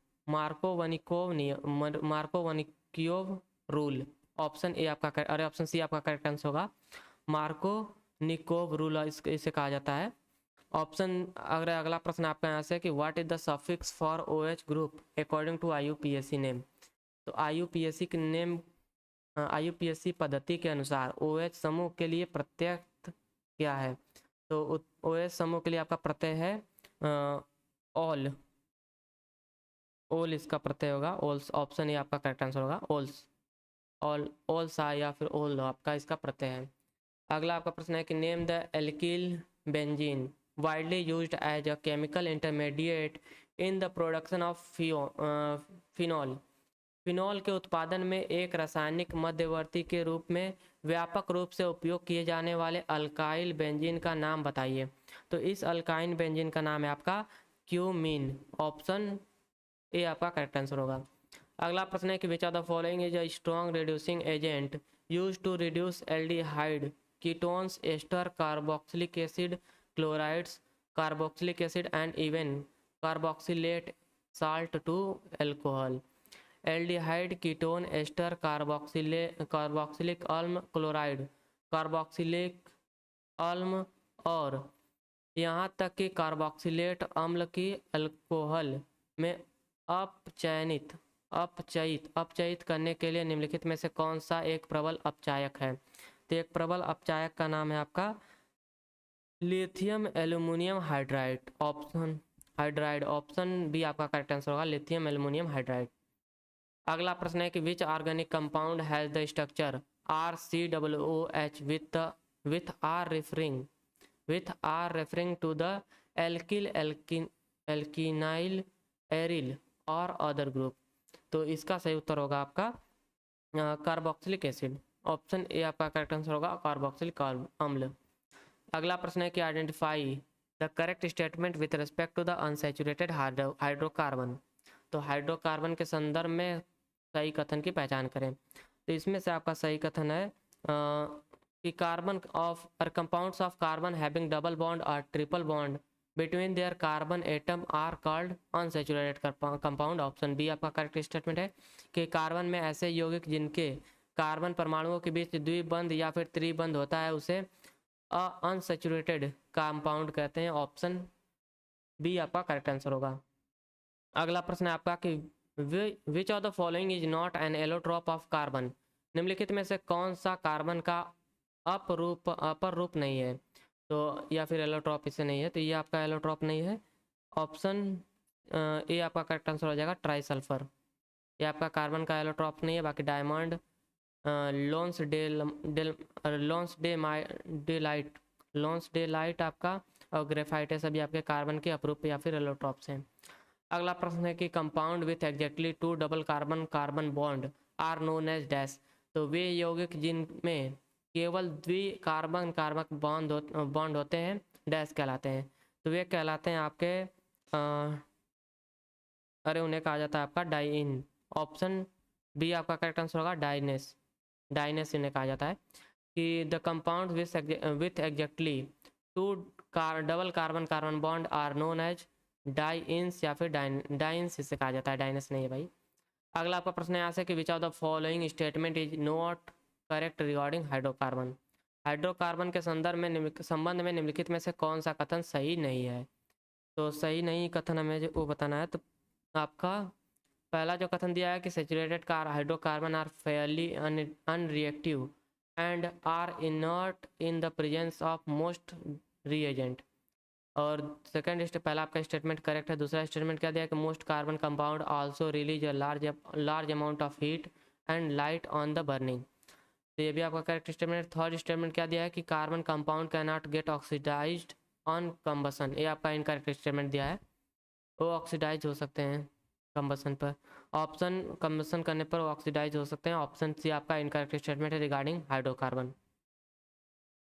रूल। ऑप्शन ए आपका ऑप्शन सी आपका करेक्ट आंसर होगा मार्कोनिकोव रूल इसे कहा जाता है। ऑप्शन अगला प्रश्न आपका यहाँ से कि what is the suffix for OH group according to IUPAC नेम। तो IUPAC पद्धति के अनुसार OH समूह के लिए प्रत्यय क्या है? तो OH समूह के लिए आपका प्रत्यय है ऑल इसका प्रत्यय होगा ओल्स। ऑप्शन ए आपका करेक्ट आंसर होगा ओल्सा या फिर ओल आपका इसका प्रत्यय है। अगला आपका प्रश्न है कि name the alkyl benzene widely used as a chemical intermediate in the production of phenol. Phenol के उत्पादन में एक रासायनिक मध्यवर्ती के रूप में व्यापक रूप से उपयोग किए जाने वाले अल्काइल बेंजीन का नाम बताइए। तो इस अल्काइल बेंजीन का नाम है आपका क्यूमीन। ऑप्शन ए आपका करेक्ट आंसर होगा। अगला प्रश्न है कि which of the following is a strong reducing agent use to reduce aldehyde ketones ester carboxylic acid chlorides carboxylic acid and even carboxylate salt to alcohol. Aldehyde ketone ester carboxylic अम्ल chloride carboxylic अम्ल और यहाँ तक कि carboxylate अम्ल की alcohol में अपचयित करने के लिए निम्नलिखित में से कौन सा एक प्रबल अपचायक है? तो एक प्रबल अपचायक का नाम है आपका lithium aluminium hydride. Option B आपका करेक्ट आंसर होगा, लिथियम एल्यूमिनियम हाइड्राइड। अगला प्रश्न है कि which organic compound has the structure RCOOH with R referring to the alkyl aryl और अदर ग्रुप? तो इसका सही उत्तर होगा आपका कार्बोक्सिलिक एसिड। ऑप्शन ए आपका करेक्ट आंसर होगा, कार्बोक्सिलिक अम्ल। अगला प्रश्न है कि identify the correct statement with respect to the unsaturated hydrocarbon. तो हाइड्रोकार्बन के संदर्भ में सही कथन की पहचान करें। तो इसमें से आपका सही कथन है कि कार्बन ऑफ और compounds of carbon having double bond और triple bond between their carbon atom are called unsaturated compound. Option B आपका करेक्ट स्टेटमेंट है कि कार्बन में ऐसे यौगिक जिनके कार्बन परमाणुओं के बीच द्विबंध या फिर त्रिबंध होता है उसे अनसैचुरेटेड कंपाउंड कहते हैं। ऑप्शन बी आपका करेक्ट आंसर होगा। अगला प्रश्न है आपका कि which of the following is not an allotrope of carbon. निम्नलिखित में से कौन सा कार्बन का अपर रूप नहीं है? तो या फिर एलोट्रॉप इसे नहीं है, तो ये आपका एलोट्रॉप नहीं है। ऑप्शन ए आपका करेक्ट आंसर हो जाएगा, ट्राई सल्फर। ये आपका कार्बन का एलोट्रॉप नहीं है। बाकी डायमंड, लॉन्स डे लाइट आपका और ग्रेफाइट है, सभी आपके कार्बन के अपरूप या फिर एलोट्रॉप्स हैं। अगला प्रश्न है कि compound with exactly 2 double carbon carbon bond are known as dash. तो वे यौगिक जिनमें केवल कार्बन कार्बन बॉन्ड होते हैं डैश कहलाते हैं। तो वे कहलाते हैं आपके उन्हें कहा जाता है आपका डाइइन। ऑप्शन बी आपका करेक्ट आंसर होगा, डाइनेस इन्हें कहा जाता है। कि the compound with exactly 2 double carbon carbon bond are known as dienes या फिर डाइन्स इसे कहा जाता है, डाइनेस नहीं है भाई। अगला आपका प्रश्न यहाँ से कि which of the following statement is not correct regarding hydrocarbon. Hydrocarbon के संबंध में निम्नलिखित में से कौन सा कथन सही नहीं है? तो सही नहीं कथन हमें वो बताना है। तो आपका पहला जो कथन दिया है कि saturated hydrocarbon are fairly unreactive and are inert in the presence of most reagent. और सेकंड पहला आपका स्टेटमेंट करेक्ट है। दूसरा स्टेटमेंट क्या दिया है कि most carbon compound also release a large amount of heat and light on the burning. तो ये भी आपका करेक्ट स्टेटमेंट। थर्ड स्टेटमेंट क्या दिया है कि carbon compound can not get oxidised on combustion. ये आपका इनकरेक्ट स्टेटमेंट दिया है, वो ऑक्सीडाइज हो सकते हैं कंबसन पर। ऑप्शन कंबसन करने पर ऑक्सीडाइज हो सकते हैं। ऑप्शन सी आपका इनकरेक्ट स्टेटमेंट है रिगार्डिंग हाइड्रोकार्बन।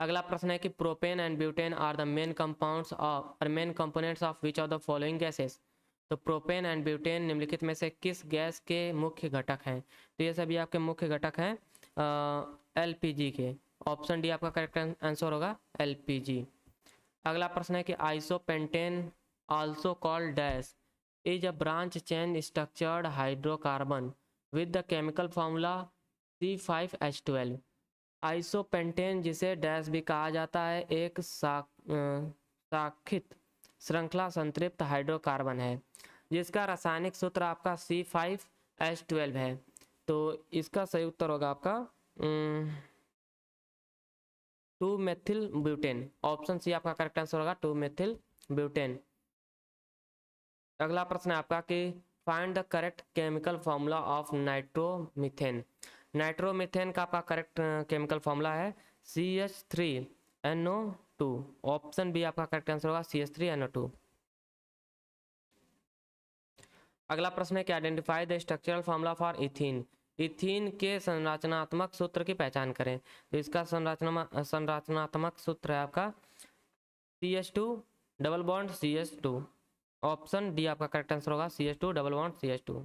अगला प्रश्न है कि propane and butane are the main components of which of the following gases. तो प्रोपेन एंड ब्यूटेन निम्नलिखित में से किस गैस के मुख्य घटक हैं? तो ये सभी आपके मुख्य घटक हैं एलपीजी के। ऑप्शन डी आपका करेक्ट आंसर होगा, एलपीजी। अगला प्रश्न है कि isopentane also called dash is a branch chain structured hydrocarbon with the chemical formula C5H12। Isopentane जिसे डैश भी कहा जाता है एक शाखित श्रृंखला संतृप्त हाइड्रोकार्बन है जिसका रासायनिक सूत्र आपका C5H12 है। तो इसका सही उत्तर होगा आपका 2-मेथिल ब्यूटेन। ऑप्शन सी आपका करेक्ट आंसर होगा, 2-मेथिल ब्यूटेन। अगला प्रश्न है आपका कि find the correct chemical formula of nitromethane. Nitromethane का आपका करेक्ट केमिकल फॉर्मूला है CH3NO2। ऑप्शन बी आपका करेक्ट आंसर होगा, CH3NO2। अगला प्रश्न है कि identify the structural formula for ethene. Ethene के संरचनात्मक सूत्र की पहचान करें। तो इसका संरचनात्मक सूत्र है आपका CH2 double bond CH2। Option D आपका करेक्ट आंसर होगा, CH2 डबल बॉन्ड CH2।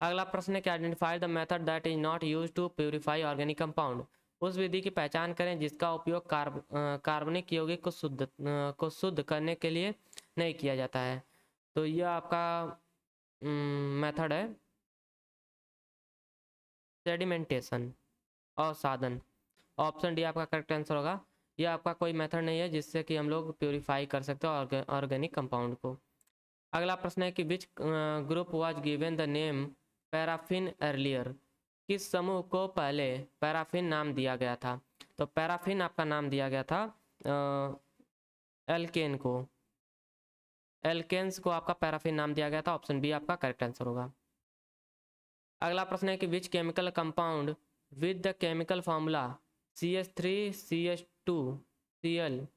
अगला प्रश्न है कि identify the method that is not used to purify organic compound. उस विधि की पहचान करें जिसका उपयोग कार्बनिक यौगिक को शुद्ध करने के लिए नहीं किया जाता है। तो यह आपका मेथड है सेडिमेंटेशन और साधन। ऑप्शन डी आपका करेक्ट आंसर होगा, यह आपका कोई मेथड नहीं है जिससे कि हम लोग प्योरीफाई कर सकते हो ऑर्गेनिक कंपाउंड को। अगला प्रश्न है कि which group was given the name paraffin earlier, किस समूह को पहले पैराफिन नाम दिया गया था? तो पैराफिन आपका नाम दिया गया था एल्केन को, एल्केन्स को आपका पैराफिन नाम दिया गया था। ऑप्शन बी आपका करेक्ट आंसर होगा। अगला प्रश्न है कि which chemical compound with the chemical formula CH3CH2Cl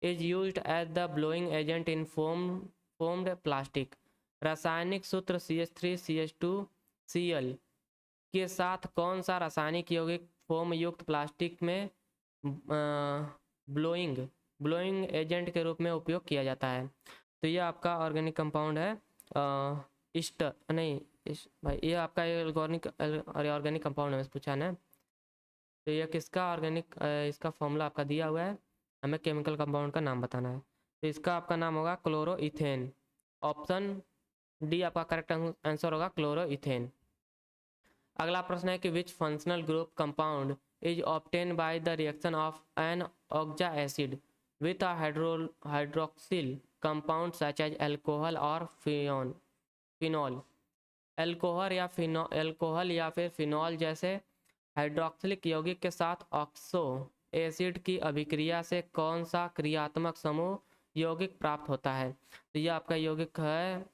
is used as the blowing agent in foamed plastic. रासायनिक सूत्र CH3CH2Cl के साथ कौन सा रासायनिक यौगिक फोम युक्त प्लास्टिक में ब्लोइंग एजेंट के रूप में उपयोग किया जाता है? तो ये आपका ऑर्गेनिक कंपाउंड है ईस्टर नहीं भाई, ये आपका ऑर्गेनिक कंपाउंड है पूछा ना। तो ये किसका ऑर्गेनिक इसका फॉर्मूला आपका दिया हुआ है, हमें केमिकल कंपाउंड का नाम बताना है। तो इसका आपका नाम होगा क्लोरोइथेन। ऑप्शन डी आपका करेक्ट आंसर होगा क्लोरोइथेन। अगला प्रश्न है कि which functional group compound is obtain by the reaction of an oxo acid with a hydroxyl compound such as alcohol और फिनॉल। अल्कोहल या फिर फिनॉल जैसे हाइड्रोक्सिलिक यौगिक के साथ ऑक्सो एसिड की अभिक्रिया से कौन सा क्रियात्मक समूह यौगिक प्राप्त होता है? तो यह आपका यौगिक है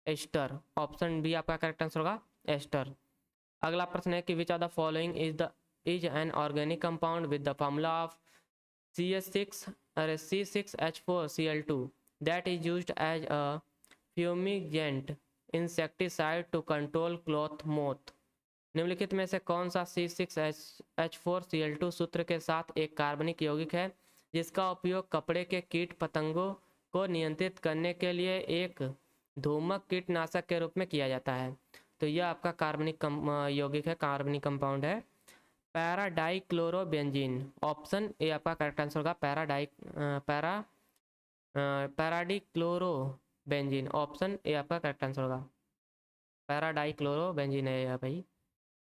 एस्टर। ऑप्शन बी आपका करेक्ट आंसर होगा एस्टर। अगला प्रश्न है कि which of the following is an organic compound with the formula of C6H4Cl2 that is used as a fumigant insecticide to control cloth moth. निम्नलिखित में से कौन सा C6H4Cl2 सूत्र के साथ एक कार्बनिक यौगिक है जिसका उपयोग कपड़े के कीट पतंगों को नियंत्रित करने के लिए एक धूमक कीटनाशक के रूप में किया जाता है? तो यह आपका कार्बनिक यौगिक है, कार्बनिक कंपाउंड है पैराडाइक्लोरोबेंजीन। ऑप्शन ए आपका करेक्ट आंसर होगा पैराडाइक्लोरोबेंजीन। ऑप्शन ए आपका करेक्ट आंसर होगा पैराडाइक्लोरोबेंजीन है भाई।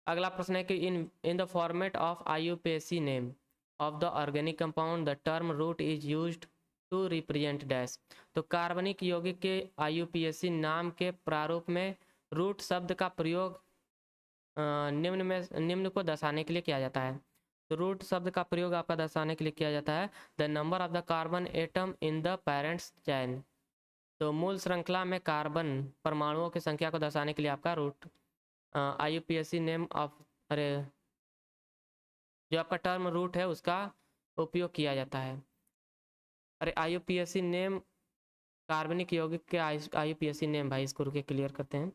अगला प्रश्न है कि in the format of IUPAC name of the organic compound the term root is used to represent dash. तो कार्बनिक यौगिक के IUPAC नाम के प्रारूप में रूट शब्द का प्रयोग निम्न को दर्शाने के लिए किया जाता है। तो रूट शब्द का प्रयोग आपका दर्शाने के लिए किया जाता है the number of the carbon atom in the parents chain. तो मूल श्रृंखला में कार्बन परमाणुओं की संख्या को दर्शाने के लिए आपका रूट IUPAC नेम ऑफ जो आपका टर्म रूट है उसका उपयोग किया जाता है। IUPAC नेम कार्बनिक यौगिक के IUPAC नेम भाई इसको रुके क्लियर करते हैं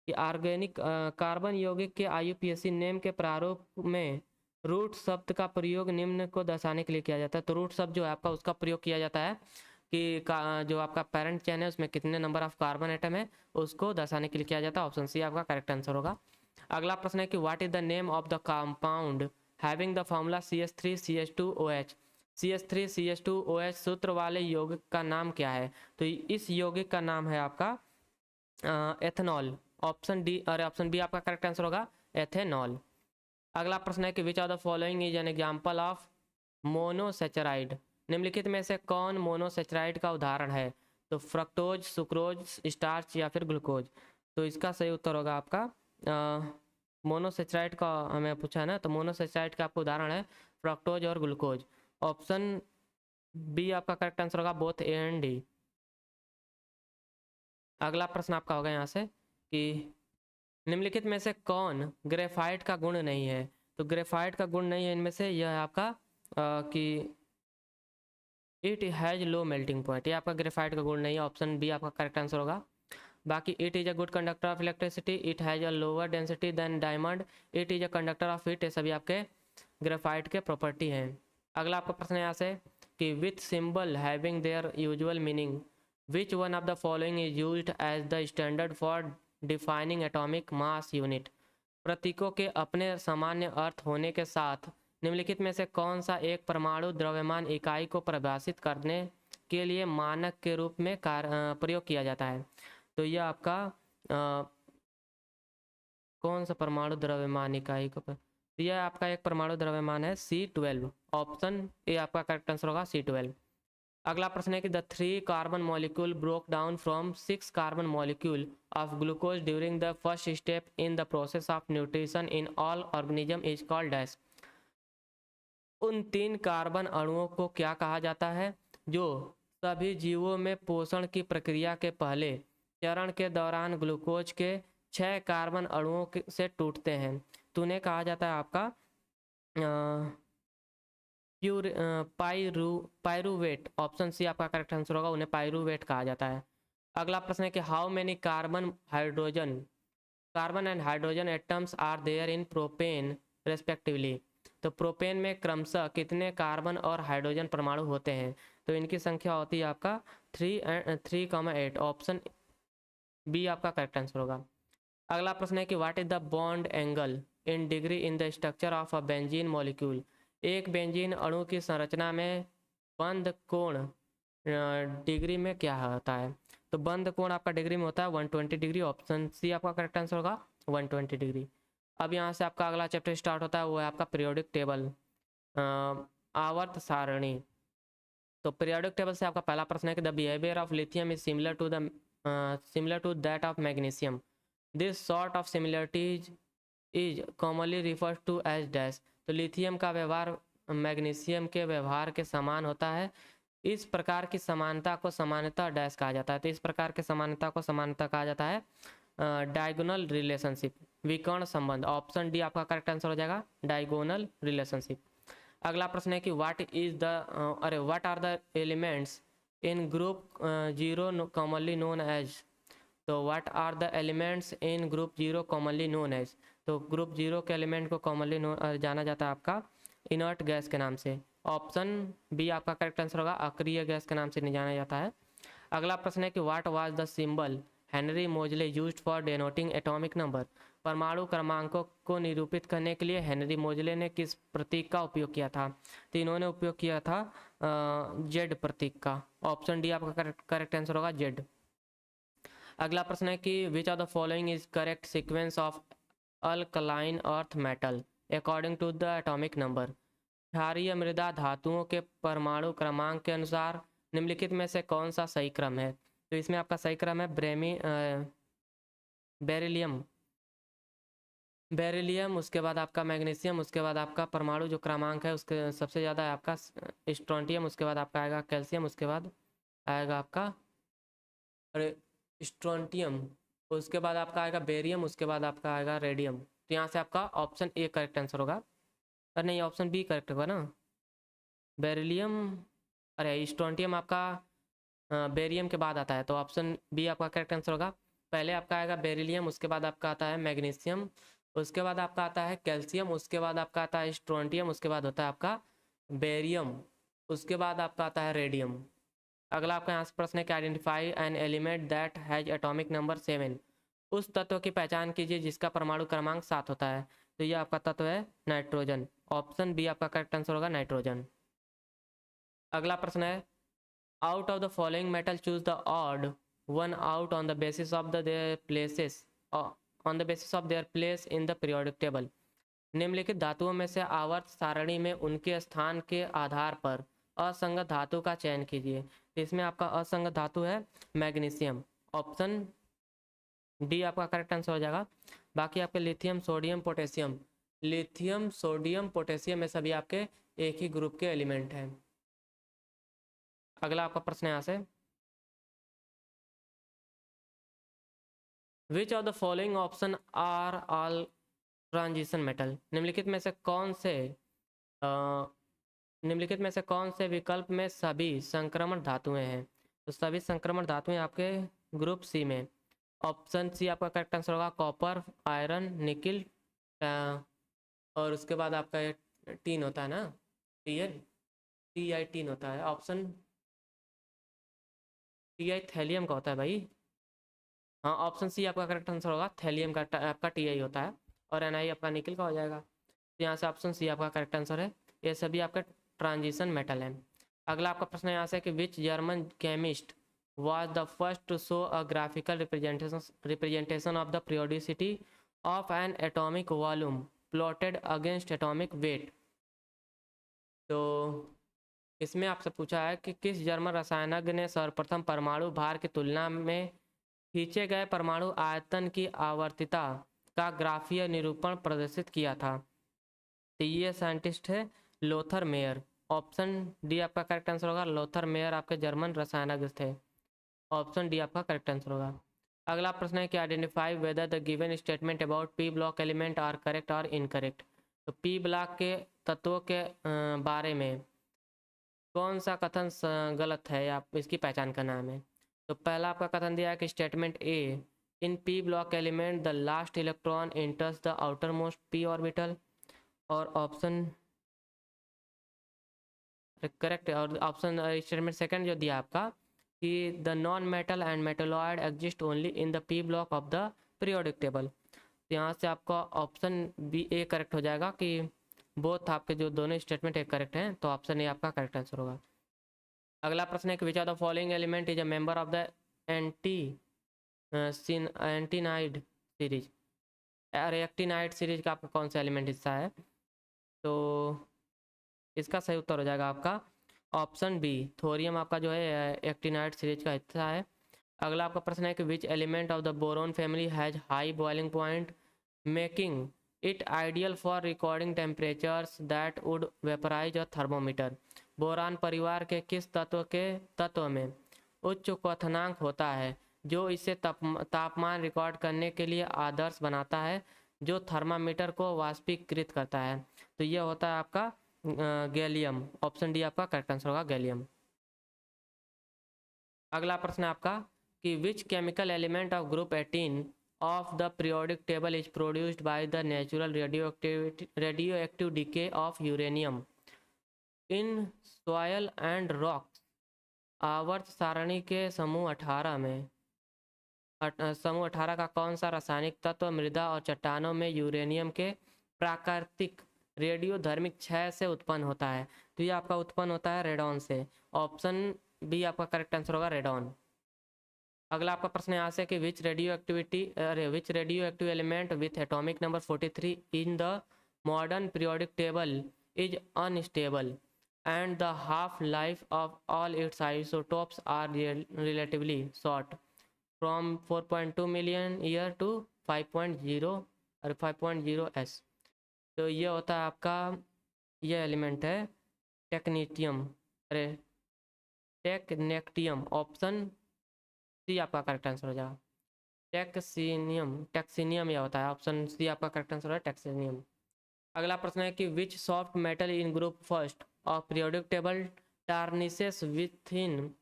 कि ऑर्गेनिक कार्बन यौगिक के IUPAC नेम के प्रारूप में रूट शब्द का प्रयोग निम्न को दर्शाने के लिए किया जाता है। तो रूट शब्द जो है आपका उसका प्रयोग किया जाता है कि जो आपका पेरेंट चेन है उसमें कितने नंबर ऑफ कार्बन एटम है उसको दर्शाने के लिए किया जाता है। ऑप्शन सी आपका करेक्ट आंसर होगा। अगला प्रश्न है कि what is the name of the compound having the formula CH3CH2OH। CH3CH2OH सूत्र वाले यौगिक का नाम क्या है? तो इस यौगिक का नाम है आपका एथेनॉल। ऑप्शन डी और ऑप्शन बी आपका करेक्ट आंसर होगा एथेनॉल। अगला प्रश्न है कि which of the following is an example of monosaccharide. निम्नलिखित में से कौन मोनोसेचराइड का उदाहरण है? तो फ्रक्टोज, सुक्रोज, स्टार्च या फिर ग्लूकोज। तो इसका सही उत्तर होगा आपका मोनोसेचराइड का हमें पूछा है ना, तो मोनोसेचराइड का आपका उदाहरण है फ्रक्टोज और ग्लूकोज। ऑप्शन बी आपका करेक्ट आंसर होगा बोथ ए एंड डी। अगला प्रश्न आपका होगा यहाँ से कि निम्नलिखित में से कौन ग्रेफाइट का गुण नहीं है? तो ग्रेफाइट का गुण नहीं है इनमें से यह है आपका कि it has low melting point. ये आपका ग्रेफाइट का गुण नहीं है। ऑप्शन बी आपका करेक्ट आंसर होगा। बाकी it is a good conductor of electricity, it has a lower density than diamond, it is a conductor of heat, ये सभी आपके ग्रेफाइट के प्रॉपर्टी हैं। अगला आपका प्रश्न है यहाँ से कि with symbol having their usual meaning which one of the following is used as the standard for defining atomic mass unit. प्रतीकों के अपने सामान्य अर्थ होने के साथ निम्नलिखित में से कौन सा एक परमाणु द्रव्यमान इकाई को परिभाषित करने के लिए मानक के रूप में प्रयोग किया जाता है? तो यह आपका कौन सा परमाणु द्रव्यमान इकाई को तो यह आपका एक परमाणु द्रव्यमान है C12। ऑप्शन ए आपका करेक्ट आंसर होगा C12। अगला प्रश्न है कि the 3 carbon molecule broke down from 6 carbon molecule of glucose during the first step in the process of nutrition in all organism is called dash. उन 3 carbon अणुओं को क्या कहा जाता है जो सभी जीवों में पोषण की प्रक्रिया के पहले चरण के दौरान ग्लूकोज के 6 कार्बन अणुओं से टूटते हैं? तो उन्हें कहा जाता है आपका पायरुवेट। ऑप्शन सी आपका करेक्ट आंसर होगा, उन्हें पायरुवेट कहा जाता है। अगला प्रश्न है कि how many carbon and hydrogen atoms are there in propane respectively. तो प्रोपेन में क्रमशः कितने कार्बन और हाइड्रोजन परमाणु होते हैं? तो इनकी संख्या होती है आपका 3,8। ऑप्शन बी आपका करेक्ट आंसर होगा। अगला प्रश्न है कि what is the bond angle in degree in the structure of a benzene molecule. एक बेंजीन अणु की संरचना में बंध कोण डिग्री में क्या होता है? तो बंध कोण आपका डिग्री में होता है 120 डिग्री। ऑप्शन सी आपका करेक्ट आंसर होगा 120 डिग्री। अब यहाँ से आपका अगला चैप्टर स्टार्ट होता है, वो है आपका पीरियोडिक टेबल, आवर्त सारणी। तो पीरियोडिक टेबल से आपका पहला प्रश्न है कि the behaviour of lithium is similar to that of magnesium. This sort of similarities is commonly referred to as dash. तो लिथियम का व्यवहार मैग्नीशियम के व्यवहार के समान होता है। इस प्रकार की समानता को समानता डैश कहा जाता है। तो इस प्रकार की समानता को समानता कहा जाता है डायगोनल रिलेशनशिप, विकर्ण संबंध। ऑप्शन डी आपका करेक्ट आंसर हो जाएगा, डायगोनल रिलेशनशिप। अगला प्रश्न है कि what are the elements in group 0 commonly known as. तो what are the elements in group 0 commonly known as. तो ग्रुप 0 के एलिमेंट को कॉमनली जाना जाता है आपका इनर्ट गैस के नाम से। ऑप्शन बी आपका करेक्ट आंसर होगा, अक्रिय गैस के नाम से नहीं जाना जाता है। अगला प्रश्न है कि what was the symbol Henry मोजले यूज्ड फॉर डेनोटिंग एटॉमिक नंबर। परमाणु क्रमांकों को निरूपित करने के लिए हेनरी मोजले ने किस प्रतीक का उपयोग किया था? तो इन्होंने उपयोग किया था जेड प्रतीक का। ऑप्शन डी आपका करेक्ट आंसर होगा, जेड। अगला प्रश्न है कि which of the following is correct sequence of alkaline earth metal according to the atomic number. क्षारीय मृदा धातुओं के परमाणु क्रमांक के अनुसार निम्नलिखित में से कौन सा सही क्रम है? तो इसमें आपका सही क्रम है बेरिलियम, उसके बाद आपका मैग्नीशियम, उसके बाद आपका परमाणु जो क्रमांक है उसके सबसे ज़्यादा है आपका स्ट्रोंटियम, उसके बाद आपका आएगा कैल्शियम, उसके बाद आएगा आपका स्ट्रोंटियम, उसके बाद आपका आएगा बेरियम, उसके बाद आपका आएगा रेडियम। तो यहाँ से आपका ऑप्शन ए करेक्ट आंसर होगा। अरे नहीं, ऑप्शन बी करेक्ट होगा ना, बेरिलियम। अरे स्ट्रोंटियम आपका बेरियम के बाद आता है, तो ऑप्शन बी आपका करेक्ट आंसर होगा। पहले आपका आएगा बेरिलियम, उसके बाद आपका आता है मैग्नीशियम, उसके बाद आपका आता है कैल्शियम, उसके बाद आपका आता है स्ट्रोंटियम, उसके बाद होता है आपका बेरियम, उसके बाद आपका आता है रेडियम। अगला आपका यहाँ से प्रश्न है कि identify an element that has atomic number 7। उस तत्व की पहचान कीजिए जिसका परमाणु क्रमांक 7 होता है। तो ये आपका तत्व है नाइट्रोजन। ऑप्शन बी आपका करेक्ट आंसर होगा, नाइट्रोजन। अगला प्रश्न है out of the following metal choose the odd one out on the basis of their place in the periodic table. निम्नलिखित धातुओं में से आवर्त सारणी में उनके स्थान के आधार पर असंगत धातु का चयन कीजिए। इसमें आपका असंगत धातु है मैग्नीशियम। ऑप्शन डी आपका करेक्ट आंसर हो जाएगा। बाकी आपके लिथियम सोडियम पोटेशियम में सभी आपके एक ही ग्रुप के एलिमेंट हैं। अगला आपका प्रश्न है यहाँ से which of the following option are all transition metal. निम्नलिखित में से कौन से विकल्प में सभी संक्रमण धातुएं हैं? तो सभी संक्रमण धातुएं आपके ग्रुप सी में। ऑप्शन सी आपका करेक्ट आंसर होगा, कॉपर, आयरन, निकिल, और उसके बाद आपका टीन होता है ना, टी आई टीन होता है। ऑप्शन टी आई थैलियम का होता है भाई। हाँ, ऑप्शन सी आपका करेक्ट आंसर होगा, थैलियम का आपका टी होता है, और एन आपका निकिल का हो जाएगा। तो यहाँ से ऑप्शन सी आपका करेक्ट आंसर है। ये सभी आपका ट्रांजिशन मेटल है। अगला आपका प्रश्न यहाँ से कि which German chemist was the first to show a graphical representation of the periodicity of an atomic volume plotted against atomic weight. तो इसमें आपसे पूछा है कि किस जर्मन रसायनज्ञ ने सर्वप्रथम परमाणु भार की तुलना में खींचे गए परमाणु आयतन की आवर्तिता का ग्राफीय निरूपण प्रदर्शित किया था। तो ये साइंटिस्ट है लोथर मेयर। ऑप्शन डी आपका करेक्ट आंसर होगा। लोथर मेयर आपके जर्मन रसायनज्ञ थे। ऑप्शन डी आपका करेक्ट आंसर होगा। अगला प्रश्न है कि identify whether the given statement about P block element are correct और इनकरेक्ट। तो पी ब्लॉक के तत्वों के बारे में कौन सा कथन गलत है, आप इसकी पहचान करना है हमें। तो पहला आपका कथन दिया है कि statement A, in P block element the last electron enters the outermost P orbital. और ऑप्शन करेक्ट, और ऑप्शन स्टेटमेंट सेकंड जो दिया आपका कि the non metal and metalloid exist only in the P block of the periodic table. तो यहाँ से आपका ऑप्शन बी ए करेक्ट हो जाएगा कि बोथ आपके जो दोनों स्टेटमेंट एक करेक्ट हैं, तो ऑप्शन ए आपका करेक्ट आंसर होगा। अगला प्रश्न है कि which are the following element is a member of the actinide series. Actinide series का आपका कौन सा एलिमेंट हिस्सा है। तो इसका सही उत्तर हो जाएगा आपका ऑप्शन बी, थोरियम आपका जो है एक्टिनाइड सीरीज का हिस्सा है। अगला आपका प्रश्न है कि which element of the boron family has high boiling point making it ideal for recording temperatures that would vaporise a thermometer. Boron परिवार के किस तत्व में उच्च क्वथनांक होता है जो इसे तापमान रिकॉर्ड करने के लिए आदर्श बनाता है, जो थर्मामीटर को वाष्पीकृत करता है। तो ये होता है आपका गैलियम। ऑप्शन डी आपका करेक्ट आंसर होगा गैलियम। अगला प्रश्न है आपका कि which chemical element of group 18 of the periodic table is produced by the natural radioactive decay of uranium in soil and rocks. आवर्त सारणी के समूह 18 में समूह 18 का कौन सा रासायनिक तत्व मृदा और चट्टानों में यूरेनियम के प्राकृतिक रेडियोधर्मिक क्षय से उत्पन्न होता है। तो ये आपका उत्पन्न होता है रेडॉन से। ऑप्शन बी आपका करेक्ट आंसर होगा रेडॉन। अगला आपका प्रश्न यहाँ से कि which radioactive element with atomic number 43 in the modern periodic table is unstable and the half-life of all its isotopes are relatively short from 4.2 million year to 5.0 और 5.0 s। तो ये होता है आपका, ये एलिमेंट है टेक्नीटियम, अरे टेक्नेक्टियम। ऑप्शन सी आपका करेक्ट आंसर हो जाएगा टेक्सीनियम यह होता है। ऑप्शन सी आपका करेक्ट आंसर है टेक्सीनियम। अगला प्रश्न है कि which soft metal in group first of periodic table tarnishes within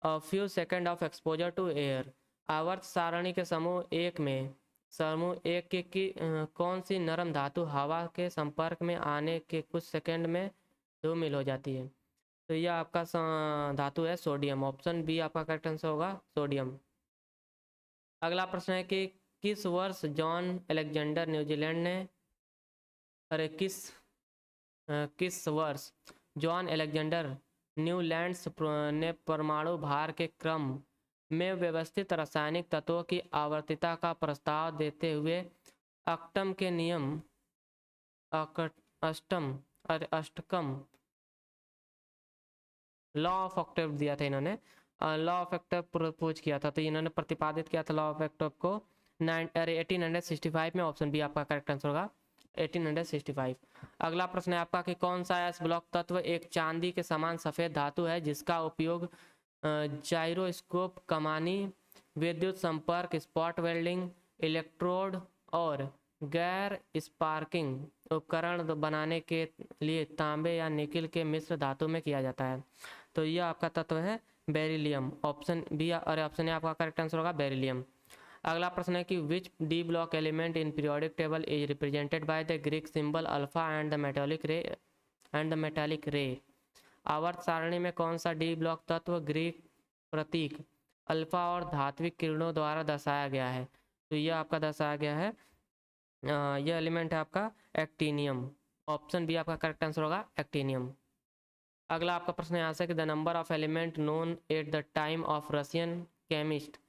a few second of exposure to air. आवर्त सारणी के समूह एक की कौन सी नरम धातु हवा के संपर्क में आने के कुछ सेकंड में धूमिल हो जाती है। तो यह आपका धातु है सोडियम। ऑप्शन बी आपका करेक्ट आंसर होगा सोडियम। अगला प्रश्न है कि किस वर्ष जॉन अलेक्जेंडर न्यूजीलैंड ने किस वर्ष जॉन अलेक्जेंडर न्यूलैंड्स ने परमाणु भार के क्रम में व्यवस्थित रासायनिक तत्वों की आवर्तिता का प्रस्ताव देते हुए अष्टकम लॉ ऑफ ऑक्टेव दिया था इन्होंने। लॉ ऑफ ऑक्टेव प्रपोज किया था, तो इन्होंने प्रतिपादित किया था लॉ ऑफ ऑक्टेव को 1865 में। ऑप्शन बी आपका करेक्ट आंसर होगा 1865। अगला प्रश्न है आपका कि कौन सा एस ब्लॉक तत्व एक चांदी के समान सफ़ेद धातु है जिसका उपयोग जाइरोस्कोप, कमानी, विद्युत संपर्क, स्पॉट वेल्डिंग, इलेक्ट्रोड और गैर स्पार्किंग उपकरण बनाने के लिए तांबे या निकिल के मिश्र धातु में किया जाता है। तो यह आपका तत्व है बेरिलियम। ऑप्शन बी और ऑप्शन ए आपका करेक्ट आंसर होगा बेरिलियम। अगला प्रश्न है कि which D block element in periodic table is represented by the Greek symbol alpha and the metallic ray. आवर्त सारणी में कौन सा डी ब्लॉक तत्व ग्रीक प्रतीक अल्फा और धात्विक किरणों द्वारा दर्शाया गया है। तो यह आपका दर्शाया गया है, यह एलिमेंट है आपका एक्टिनियम। ऑप्शन बी आपका करेक्ट आंसर होगा एक्टिनियम। अगला आपका प्रश्न यहाँ से कि the number of element known at the time of Russian chemist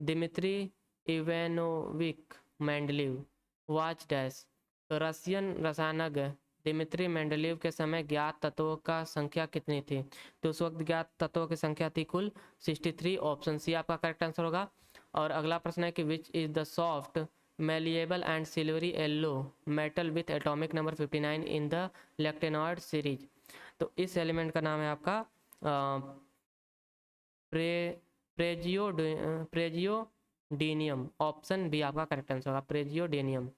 Dmitri Ivanovich Mendeleev was dash. तो रशियन रसायनज्ञ दिमित्री मेंडलीव के समय ज्ञात तत्वों का संख्या कितनी थी? तो उस वक्त ज्ञात तत्वों की संख्या थी कुल 63। ऑप्शन सी आपका करेक्ट आंसर होगा। और अगला प्रश्न है कि which is the soft malleable and silvery yellow metal with atomic number 59 in the lactanoid series। तो इस एलिमेंट का नाम है आपका प्रेजियोडेनियम। ऑप्शन बी आपका करेक्ट आंसर होगा, प्रेजियोडेनियम।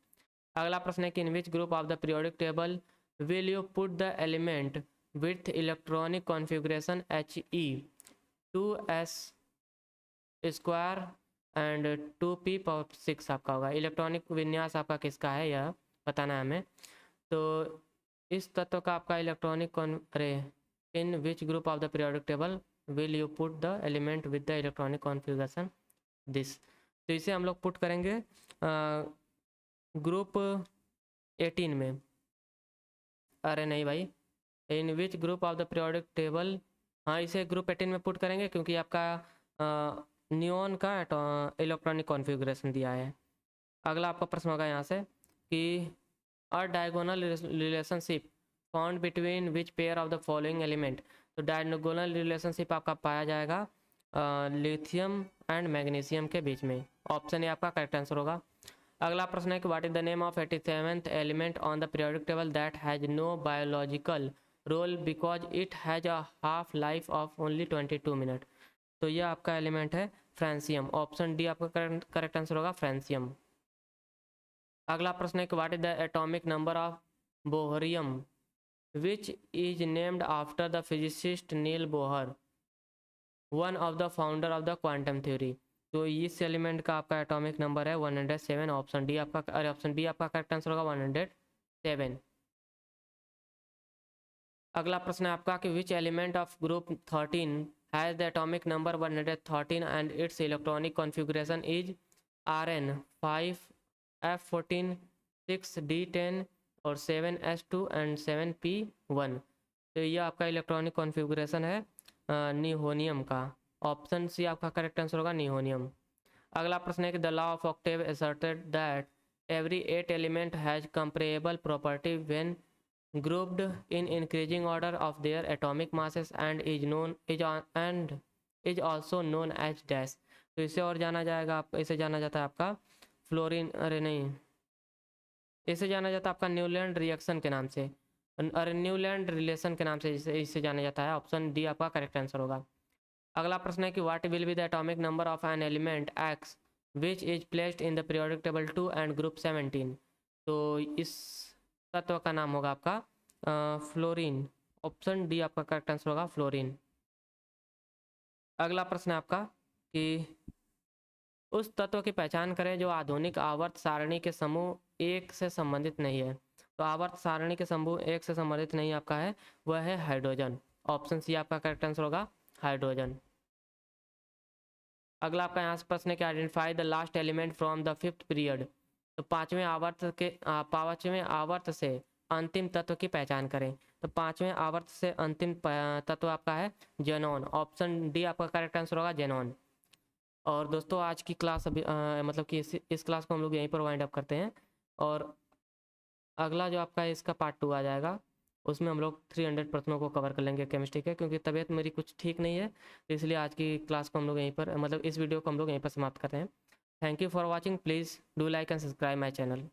अगला प्रश्न है कि in which group of the periodic table will you put the element with electronic configuration HE 2s square and 2p6 आपका होगा। इलेक्ट्रॉनिक विन्यास आपका किसका है यह बताना है हमें। तो इस तत्व का आपका इलेक्ट्रॉनिक अरे in which group of the periodic table will you put the element with the electronic configuration this. तो इसे हम लोग पुट करेंगे ग्रुप 18 में। अरे नहीं भाई, in which group of the periodic table, हाँ इसे ग्रुप 18 में पुट करेंगे क्योंकि आपका नियॉन का इलेक्ट्रॉनिक कॉन्फ़िगरेशन दिया है। अगला आपका प्रश्न होगा यहाँ से कि अ diagonal relationship found between which pair of the following element. तो डायगोनल रिलेशनशिप आपका पाया जाएगा लिथियम एंड मैग्नीशियम के बीच में। ऑप्शन ए आपका करेक्ट आंसर होगा। अगला प्रश्न है कि what is the name of 87th element on the periodic table that has no biological role because it has a half life of only 22 minute. तो यह आपका एलिमेंट है फ्रांसियम। ऑप्शन डी आपका करेक्ट आंसर होगा, francium. अगला प्रश्न है कि what is the atomic number of bohrium which is named after the physicist Niels Bohr, one of the founder of the quantum theory. तो इस एलिमेंट का आपका एटॉमिक नंबर है 107। ऑप्शन डी आपका, अरे ऑप्शन बी आपका करेक्ट आंसर होगा 107। अगला प्रश्न है आपका कि which element of group 13 has the atomic number 113 and it's electronic configuration is Rn 5 F14 6d10 और 7s2 एंड 7p1। तो ये आपका इलेक्ट्रॉनिक कॉन्फ़िगरेशन है निहोनियम का। ऑप्शन सी आपका करेक्ट आंसर होगा, निहोनियम। अगला प्रश्न है कि the law of Octave asserted that every 8 element has comparable property when grouped in increasing order of their atomic masses and is also known as dash। तो इसे और जाना जाएगा, आप इसे जाना जाता है आपका फ्लोरीन, अरे नहीं, इसे जाना जाता है आपका न्यूलैंड रिएक्शन के नाम से, अरे न्यूलैंड रिलेशन के नाम से इसे जाना जाता है। ऑप्शन डी आपका करेक्ट आंसर होगा। अगला प्रश्न है कि what will be the atomic number of an element x which is placed in the periodic table 2 and group 17। तो इस तत्व का नाम होगा आपका फ्लोरीन। ऑप्शन डी आपका करेक्ट आंसर होगा, फ्लोरीन। अगला प्रश्न है आपका कि उस तत्व की पहचान करें जो आधुनिक आवर्त सारणी के समूह एक से संबंधित नहीं है। तो आवर्त सारणी के समूह एक से संबंधित नहीं आपका है, वह है हाइड्रोजन। ऑप्शन सी आपका करेक्ट आंसर होगा, हाइड्रोजन। अगला आपका यहाँ से प्रश्न है कि identify the last element from the 5th period. तो पांचवें आवर्त से अंतिम तत्व की पहचान करें। तो पांचवें आवर्त से अंतिम तत्व आपका है जेनॉन। ऑप्शन डी आपका करेक्ट आंसर होगा, जेनॉन। और दोस्तों आज की क्लास अभी मतलब कि इस क्लास को हम लोग यहीं पर वाइंड अप करते हैं। और अगला जो आपका इसका पार्ट 2 आ जाएगा, उसमें हम लोग 300 प्रश्नों को कवर कर लेंगे केमिस्ट्री के, क्योंकि तबीयत मेरी कुछ ठीक नहीं है, तो इसलिए आज की क्लास को हम लोग यहीं पर, मतलब इस वीडियो को हम लोग यहीं पर समाप्त करते हैं। Thank you for watching. Please do like and subscribe my channel.